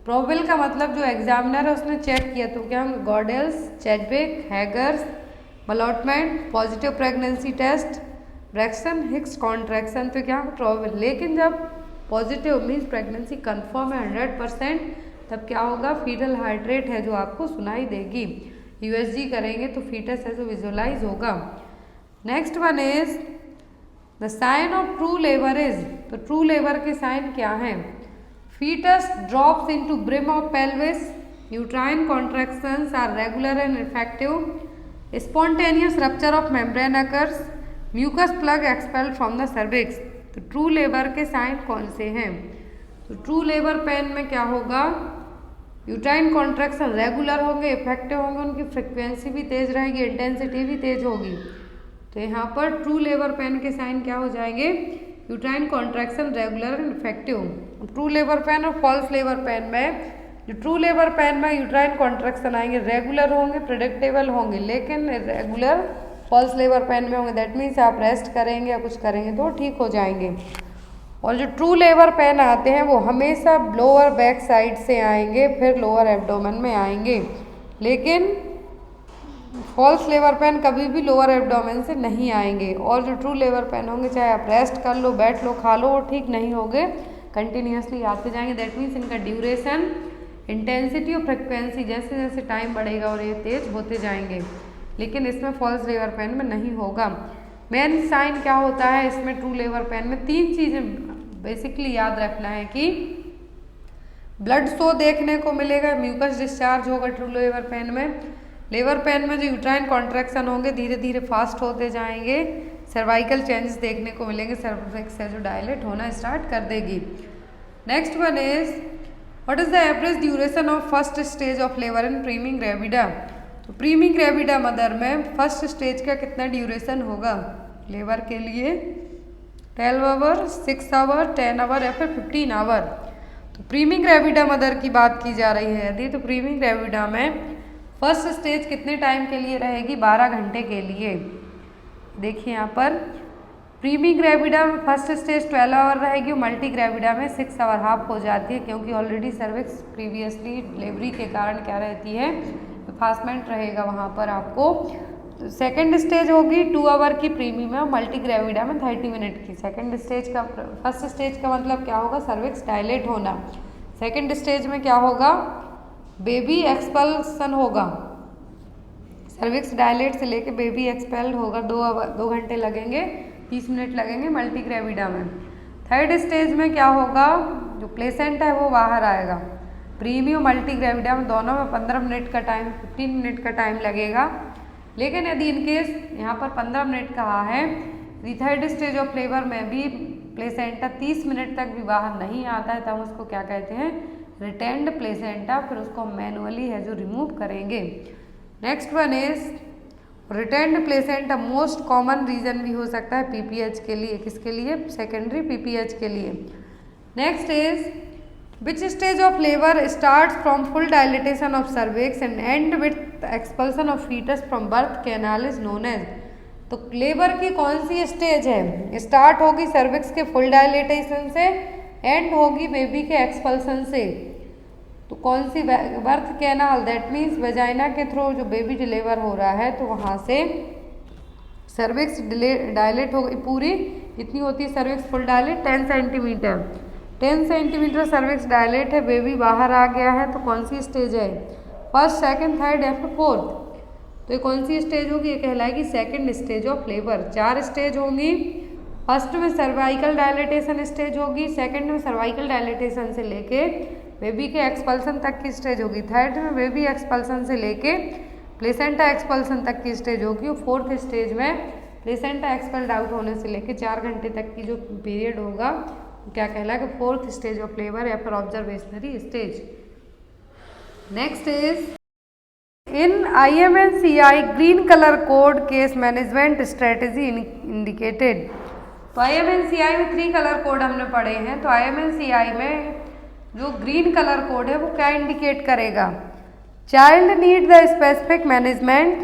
प्रोबेबल का मतलब जो एग्जामिनर है उसने चेक किया, तो क्या होंगे? Goodell's, Chadwick, Hegar's, ballottement, positive pregnancy test, Braxton Hicks contraction. तो क्या होगा? प्रोबेबल। लेकिन जब पॉजिटिव मीन्स प्रेगनेंसी कंफर्म है 100%, तब क्या होगा? फीटल हार्ट रेट है जो आपको सुनाई देगी। यूएसजी करेंगे तो फीटस है जो विजुअलाइज होगा। Next one is the sign of true labour is. तो ट्रू लेबर के साइन क्या हैं? Fetus drops into brim of pelvis. Uterine contractions are regular and effective. Spontaneous rupture of membrane occurs. Mucus plug expelled from the cervix. तो true labour के sign कौन से हैं? तो ट्रू लेबर पेन में क्या होगा? यूट्राइन कॉन्ट्रैक्शन रेगुलर होंगे, इफेक्टिव होंगे, उनकी फ्रिक्वेंसी भी तेज रहेगी, इंटेंसिटी भी तेज होगी। तो यहाँ पर ट्रू लेबर पेन के साइन क्या हो जाएंगे? Uterine contraction regular and effective. True labour pain और फॉल्स लेबर पेन में, जो ट्रू लेबर पेन में यूट्राइन कॉन्ट्रैक्शन आएंगे, रेगुलर होंगे, प्रेडिक्टेबल होंगे, लेकिन रेगुलर फॉल्स लेबर पेन में होंगे। दैट मीन्स आप रेस्ट करेंगे या कुछ करेंगे तो ठीक हो जाएंगे। और जो ट्रू लेबर पेन आते हैं वो हमेशा लोअर बैक साइड से आएंगे, फिर लोअर एब्डोमेन में आएंगे, लेकिन फॉल्स लेबर पेन कभी भी लोअर एब्डोमेन से नहीं आएंगे। और जो ट्रू लेबर पेन होंगे, चाहे आप रेस्ट कर लो, बैठ लो, खा लो, वो ठीक नहीं होंगे, कंटिन्यूसली आते जाएंगे। दैट मीन्स इनका ड्यूरेशन, इंटेंसिटी और फ्रिक्वेंसी जैसे जैसे टाइम बढ़ेगा और ये तेज होते जाएंगे, लेकिन इसमें फॉल्स लेबर पेन में नहीं होगा। मेन साइन क्या होता है इसमें? ट्रू लेबर पेन में 3 चीज़ें बेसिकली याद रखना है कि ब्लड फ्लो देखने को मिलेगा, म्यूकस डिस्चार्ज होगा ट्रू लेबर पेन में। लेबर पेन में जो यूट्राइन कॉन्ट्रैक्शन होंगे धीरे धीरे फास्ट होते जाएंगे, सर्वाइकल चेंजेस देखने को मिलेंगे, सर्विक्स है जो डायलेट होना स्टार्ट कर देगी। Next one is what is the average duration of first stage of labour in primigravida. तो प्रीमी ग्रेविडा मदर में फर्स्ट स्टेज का कितना ड्यूरेशन होगा लेबर के लिए? 12 आवर, 6 आवर, 10 आवर या फिर 15 आवर। तो प्रीमी ग्रेविडा मदर की बात की जा रही है यदि, तो प्रीमी ग्रेविडा में फर्स्ट स्टेज कितने टाइम के लिए रहेगी? 12 घंटे के लिए। देखिए यहाँ पर प्रीमी ग्रेविडा में फर्स्ट स्टेज 12 आवर रहेगी, मल्टी ग्रेविडा में 6 आवर हाफ हो जाती है, क्योंकि ऑलरेडी सर्विक्स प्रीवियसली डिलीवरी के कारण क्या रहती है, एफास्टमेंट रहेगा वहाँ पर आपको। सेकेंड स्टेज होगी 2 आवर की प्रीमी में, मल्टी ग्रेविडा में 30 मिनट की। सेकेंड स्टेज का, फर्स्ट स्टेज का मतलब क्या होगा, सर्विक्स डायलेट होना। सेकेंड स्टेज में क्या होगा, बेबी एक्सपल्सन होगा, सर्विक्स डायलेट से लेके बेबी एक्सपेल्ड होगा। 2 घंटे लगेंगे, 30 मिनट लगेंगे मल्टी ग्रेविडा में। थर्ड स्टेज में क्या होगा, जो प्लेसेंटा है वो बाहर आएगा। प्रीमी और मल्टी ग्रेविडा में दोनों में 15 मिनट का टाइम, 15 मिनट का टाइम लगेगा। लेकिन यदि इनकेस यहाँ पर 15 मिनट कहा है, थर्ड स्टेज ऑफ लेबर में भी प्लेसेंटा 30 मिनट तक भी बाहर नहीं आता है, तब उसको क्या कहते हैं, रिटेंड प्लेसेंटा। फिर उसको मैनुअली है जो रिमूव करेंगे। Next one is retained placenta, most common reason भी हो सकता है पीपीएच के लिए, किसके लिए, सेकेंडरी पीपीएच के लिए। Next is which stage of labour start from full dilatation of cervix and end with expulsion of fetus from birth canal is known as. तो लेबर की कौन सी स्टेज है, स्टार्ट होगी सर्विक्स के फुल डायलिटेशन से, एंड होगी baby के एक्सपल्सन से। तो कौन सी, birth canal, that means vagina के थ्रू जो बेबी डिलीवर हो रहा है, तो वहाँ से सर्विक्स डायलेट हो गई पूरी। इतनी होती है cervix full dilate 10 centimetre, 10 centimetre cervix dilate है, बेबी बाहर आ गया है। तो कौन सी स्टेज है, फर्स्ट, सेकंड, थर्ड या फिर फोर्थ। तो ये कौन सी स्टेज होगी, ये कहलाएगी second stage of labour. 4 stage होंगी। फर्स्ट में सर्वाइकल डायलिटेशन स्टेज होगी, सेकंड में सर्वाइकल डायलिटेशन से लेके बेबी के एक्सपल्सन तक की स्टेज होगी, थर्ड में बेबी एक्सपल्सन से लेके प्लेसेंटा एक्सपल्सन तक की स्टेज होगी, और फोर्थ स्टेज में प्लेसेंटा एक्सपेल्ड आउट होने से लेके 4 घंटे तक की जो पीरियड होगा क्या कहलाएगा, फोर्थ स्टेज ऑफ लेबर या फिर observationary stage. Next is in IMNCI green colour code case management strategy indicated. तो IMNCI में 3 कलर कोड हमने पढ़े हैं। तो IMNCI में जो ग्रीन कलर कोड है वो क्या इंडिकेट करेगा, child need the specific management,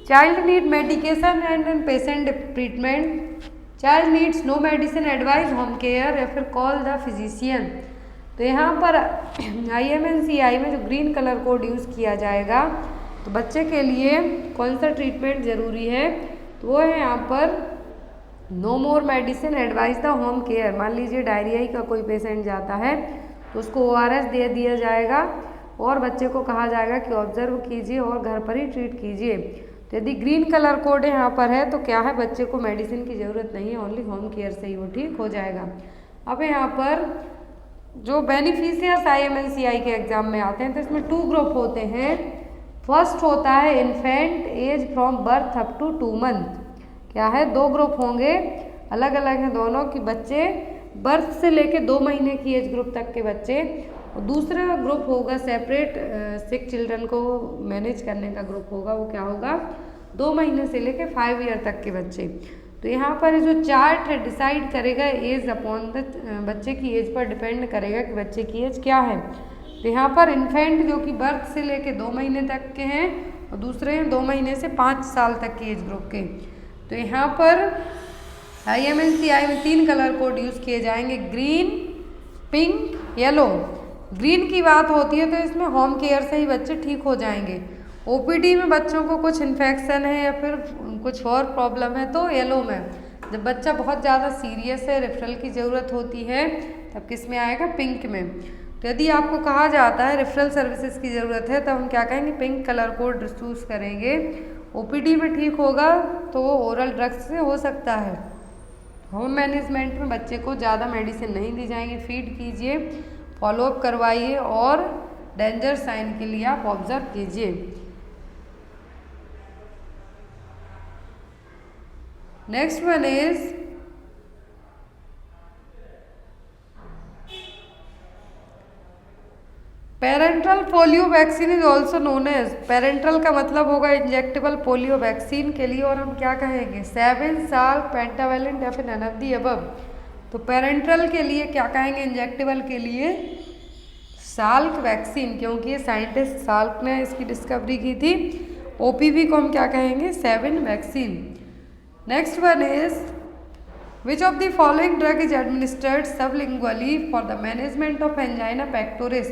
child need medication and patient treatment, child needs no medicine advice home care, या फिर कॉल द फिजिशियन। तो यहाँ पर IMNCI में जो ग्रीन कलर कोड यूज़ किया जाएगा, तो बच्चे के लिए कौन सा ट्रीटमेंट ज़रूरी है, तो वो है यहाँ पर no more medicine advice the home care. मान लीजिए डायरिया का कोई पेशेंट जाता है तो उसको ORS दे दिया जाएगा और बच्चे को कहा जाएगा कि ऑब्जर्व कीजिए और घर पर ही ट्रीट कीजिए। तो यदि ग्रीन कलर कोड यहाँ पर है तो क्या है, बच्चे को मेडिसिन की ज़रूरत नहीं है, ओनली होम केयर से ही वो ठीक हो जाएगा। अब यहाँ पर जो बेनिफिशियर्स IMNCI के एग्जाम में आते हैं तो इसमें 2 ग्रुप होते हैं। फर्स्ट होता है infant age from birth up to 2 month. क्या है, 2 ग्रुप होंगे, अलग अलग हैं दोनों, कि बच्चे बर्थ से लेके 2 महीने की एज ग्रुप तक के बच्चे, और दूसरा ग्रुप होगा सेपरेट सिक चिल्ड्रन को मैनेज करने का ग्रुप होगा, वो क्या होगा, 2 महीने से लेके 5 ईयर तक के बच्चे। तो यहाँ पर जो चार्ट है डिसाइड करेगा एज अपॉन द, बच्चे की एज पर डिपेंड करेगा कि बच्चे की एज क्या है। तो यहाँ पर इन्फेंट जो कि बर्थ से लेके 2 महीने तक के हैं, और दूसरे हैं 2 महीने से 5 साल तक की एज ग्रुप के। तो यहाँ पर IMNCI में 3 कलर कोड यूज़ किए जाएंगे, ग्रीन, पिंक, येलो। ग्रीन की बात होती है तो इसमें होम केयर से ही बच्चे ठीक हो जाएंगे। OPD में बच्चों को कुछ इन्फेक्शन है या फिर कुछ और प्रॉब्लम है तो येलो में। जब बच्चा बहुत ज़्यादा सीरियस है, रेफरल की ज़रूरत होती है, तब किस में आएगा, पिंक में। तो यदि आपको कहा जाता है रेफरल सर्विसेज की ज़रूरत है तब हम क्या कहेंगे, पिंक कलर कोड चूज़ करेंगे। OPD में ठीक होगा तो वो ओरल ड्रग्स से हो सकता है। होम मैनेजमेंट में बच्चे को ज़्यादा मेडिसिन नहीं दी जाएंगी, फीड कीजिए, फॉलोअप करवाइए और डेंजर साइन के लिए आप ऑब्जर्व कीजिए। Next one is parental polio vaccine is also known as. Parental का मतलब होगा इंजेक्टेबल पोलियो वैक्सीन के लिए, और हम क्या कहेंगे, 7 साल पेंटावेलेंट या फिर नन ऑफ दी अबव। तो पेरेंटल के लिए क्या कहेंगे, इंजेक्टेबल के लिए साल्क वैक्सीन, क्योंकि ये साइंटिस्ट साल्क ने इसकी डिस्कवरी की थी। OPV को हम क्या कहेंगे, 7 vaccine. Next one is which of the following drug is administered sublingually for the management of angina pectoris.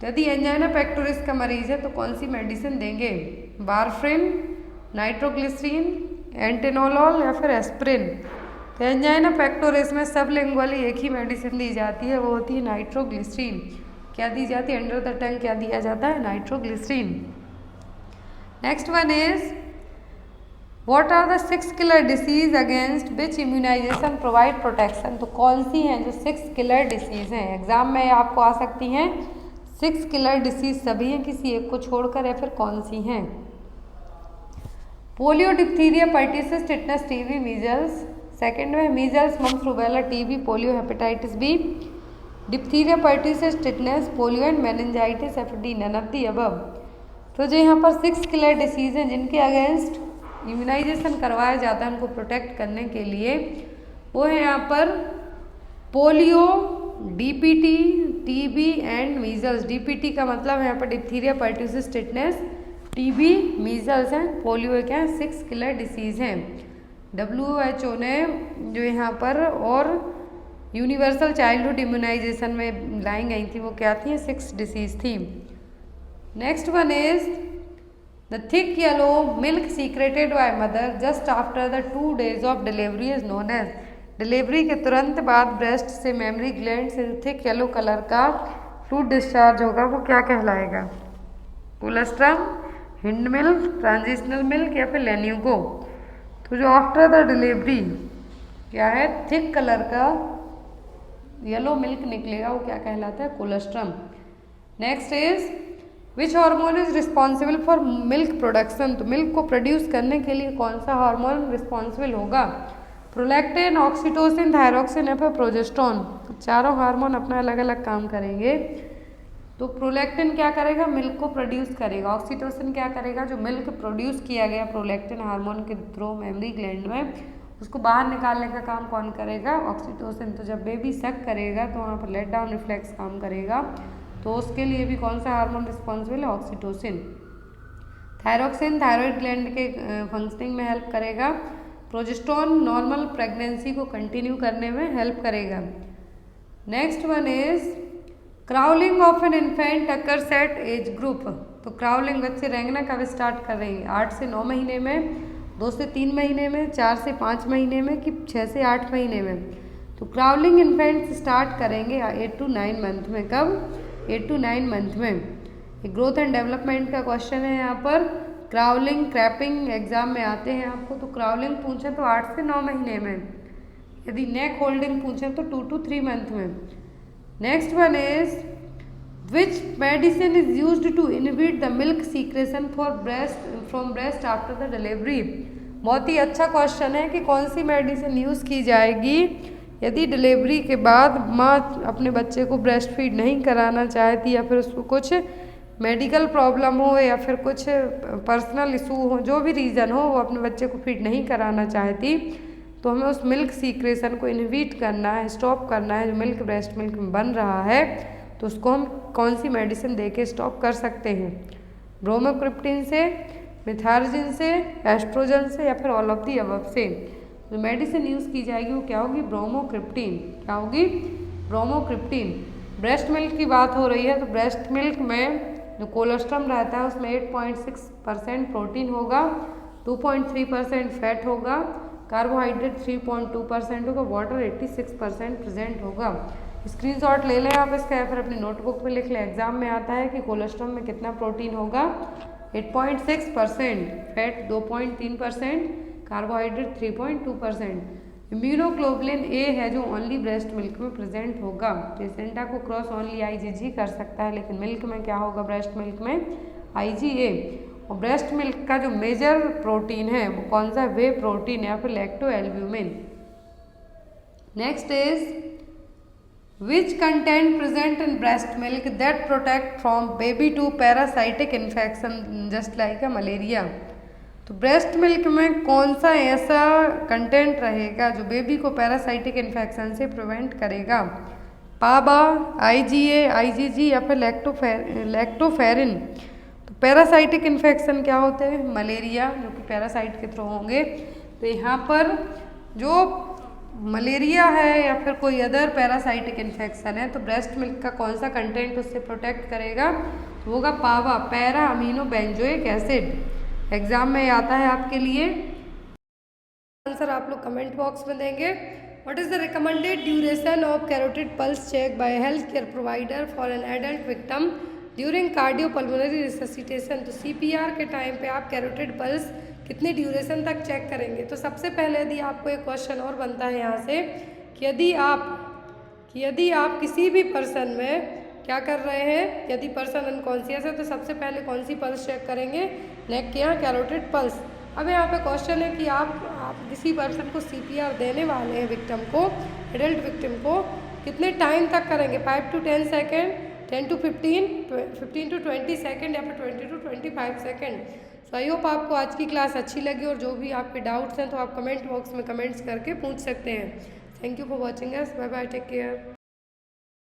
यदि एंजाइना पेक्टोरिस का मरीज है तो कौन सी मेडिसिन देंगे? वारफ्रिन, नाइट्रोग्लिसरीन, एंटेनोलॉल या फिर एस्प्रिन। तो एंजाइना पेक्टोरिस में सबलिंगुअली एक ही मेडिसिन दी जाती है, वो होती है नाइट्रोग्लिसरीन। क्या दी जाती है? अंडर द टंग क्या दिया जाता है? Nitroglycerin. Next one is what are the 6 killer disease against which immunization provide protection. तो कौन सी हैं जो 6 किलर डिसीज हैं? एग्जाम में आपको आ सकती हैं। 6 किलर डिसीज सभी हैं, किसी एक को छोड़कर, या फिर कौन सी हैं? Polio, diphtheria, pertussis, tetanus, TB, measles. Second में measles, mumps, rubella, TB, polio, hepatitis B, diphtheria, pertussis, tetanus, polio and meningitis, या फिर the none of the above. तो जो यहाँ पर 6 किलर डिसीज हैं जिनके अगेंस्ट इम्यूनाइजेशन करवाया जाता है उनको प्रोटेक्ट करने के लिए, वो है यहाँ पर polio, DPT, TB and measles. DPT का मतलब है यहाँ पर diphtheria, pertussis, tetanus, TB, measles हैं। पोलियो क्या है? 6 किलर डिसीज हैं। WHO ने जो यहाँ पर और यूनिवर्सल चाइल्डहुड इम्यूनाइजेशन में लाई गई थी वो क्या थी? 6 डिसीज थी। Next one is the thick yellow milk secreted by mother just after the 2 days of delivery is known as. Delivery के तुरंत बाद ब्रेस्ट से मेमरी ग्लैंड से थिक येलो कलर का फ्लूइड डिस्चार्ज होगा, वो क्या कहलाएगा? Colostrum, hind milk, transitional milk या फिर लेन्यूगो। तो जो आफ्टर द डिलीवरी क्या है? थिक कलर का येलो मिल्क निकलेगा, वो क्या कहलाता है? Colostrum. Next is which hormone is responsible for milk production. तो मिल्क को प्रोड्यूस करने के लिए कौन सा हार्मोन रिस्पॉन्सिबल होगा? प्रोलैक्टिन, ऑक्सीटोसिन, थायरॉक्सिन या फिर प्रोजेस्टेरोन। चारों हार्मोन अपना अलग अलग काम करेंगे। तो प्रोलैक्टिन क्या करेगा? मिल्क को प्रोड्यूस करेगा। ऑक्सीटोसिन क्या करेगा? जो मिल्क प्रोड्यूस किया गया प्रोलैक्टिन हार्मोन के थ्रू मेमरी ग्लैंड में, उसको बाहर निकालने का काम कौन करेगा? ऑक्सीटोसिन। तो जब बेबी सक करेगा तो वहाँ पर लेट डाउन रिफ्लेक्स काम करेगा, तो उसके लिए भी कौन सा हार्मोन रिस्पॉन्सिबल है? ऑक्सीटोसिन। थायरॉक्सिन थायराइड ग्लैंड के फंक्शनिंग में हेल्प करेगा। प्रोजेस्टेरोन नॉर्मल प्रेगनेंसी को कंटिन्यू करने में हेल्प करेगा। Next one is crawling of an infant occurs at age group. तो क्राउलिंग बच्चे रेंगना कब स्टार्ट कर रहे हैं? 8 से 9 महीने में, 2 से 3 महीने में, 4 से 5 महीने में, कि 6 से 8 महीने में? तो क्राउलिंग इन्फेंट स्टार्ट करेंगे 8 to 9 मंथ में। कब? 8 to 9 मंथ में। ग्रोथ एंड डेवलपमेंट का क्वेश्चन है यहाँ पर। क्राउलिंग, क्रैपिंग एग्जाम में आते हैं आपको। तो क्राउलिंग पूछे तो 8 से 9 महीने में, यदि नेक होल्डिंग पूछे तो 2 to 3 मंथ में। Next one is which medicine is used to inhibit the milk secretion from breast after the delivery. बहुत ही अच्छा क्वेश्चन है कि कौन सी मेडिसिन यूज़ की जाएगी यदि डिलीवरी के बाद माँ अपने बच्चे को ब्रेस्ट फीड नहीं कराना चाहती, या फिर उसको कुछ मेडिकल प्रॉब्लम हो या फिर कुछ पर्सनल इशू हो, जो भी रीज़न हो, वो अपने बच्चे को फीड नहीं कराना चाहती, तो हमें उस मिल्क सीक्रेशन को इनहिबिट करना है, स्टॉप करना है। जो मिल्क ब्रेस्ट मिल्क में बन रहा है तो उसको हम कौन सी मेडिसिन दे के स्टॉप कर सकते हैं? ब्रोमोक्रिप्टिन से, मिथार्जिन से, एस्ट्रोजन से या फिर ऑल ऑफ दी अबव से। जो मेडिसिन यूज़ की जाएगी वो क्या होगी? ब्रोमोक्रिप्टिन। क्या होगी? ब्रोमोक्रिप्टिन। ब्रेस्ट मिल्क की बात हो रही है तो ब्रेस्ट मिल्क में जो कोलेस्ट्रम रहता है उसमें 8.6% प्रोटीन होगा, 2.3% फैट होगा, कार्बोहाइड्रेट 3.2% होगा, वाटर 86% प्रेजेंट होगा। स्क्रीनशॉट ले लें आप इसका या फिर अपनी नोटबुक में लिख लें। एग्जाम में आता है कि कोलेस्ट्रॉल में कितना प्रोटीन होगा? 8.6%, फैट 2.3%, कार्बोहाइड्रेट 3.2%। इम्यूनोग्लोबुलिन ए है जो ओनली ब्रेस्ट मिल्क में प्रेजेंट होगा। प्लेसेंटा को क्रॉस ओनली IgG कर सकता है, लेकिन मिल्क में क्या होगा? ब्रेस्ट मिल्क में IgA। और ब्रेस्ट मिल्क का जो मेजर प्रोटीन है वो कौन सा? वे प्रोटीन या फिर lacto albumin. Next is which content present in breast milk that protect from baby to parasitic infection just like a malaria. तो ब्रेस्ट मिल्क में कौन सा ऐसा कंटेंट रहेगा जो बेबी को पैरासाइटिक इन्फेक्शन से प्रिवेंट करेगा? पाबा, IgA, IgG या फिर लैक्टोफेरिन। तो पैरासाइटिक इन्फेक्शन क्या होते हैं? मलेरिया, जो कि पैरासाइट के थ्रू होंगे। तो यहाँ पर जो मलेरिया है या फिर कोई अदर पैरासाइटिक इन्फेक्शन है तो ब्रेस्ट मिल्क का कौन सा कंटेंट उससे प्रोटेक्ट करेगा? तो होगा PABA, para amino benzoic acid. Exam में आता है आपके लिए। आंसर आप लोग कमेंट बॉक्स में देंगे। What is the recommended duration of carotid pulse check by health care provider for an adult victim during cardiopulmonary resuscitation? तो CPR के टाइम पे आप कैरोटिड पल्स कितनी ड्यूरेशन तक चेक करेंगे? तो सबसे पहले यदि आपको एक क्वेश्चन और बनता है यहाँ से कि यदि आप किसी भी पर्सन में क्या कर रहे हैं, यदि पर्सन अनकॉन्शियस है तो सबसे पहले कौन सी पल्स चेक करेंगे? नेक के यहाँ कैरोटिड पल्स। अब यहाँ पे क्वेश्चन है कि आप किसी पर्सन को CPR देने वाले हैं विक्टिम को, एडल्ट विक्टिम को, कितने टाइम तक करेंगे? 5 to 10 second, 10 to 15, 15 to 20 second या फिर 20 to 25 second. So I hope आपको आज की क्लास अच्छी लगी और जो भी आपके डाउट्स हैं तो आप कमेंट बॉक्स में कमेंट्स करके पूछ सकते हैं। Thank you for watching us. Bye bye, take care.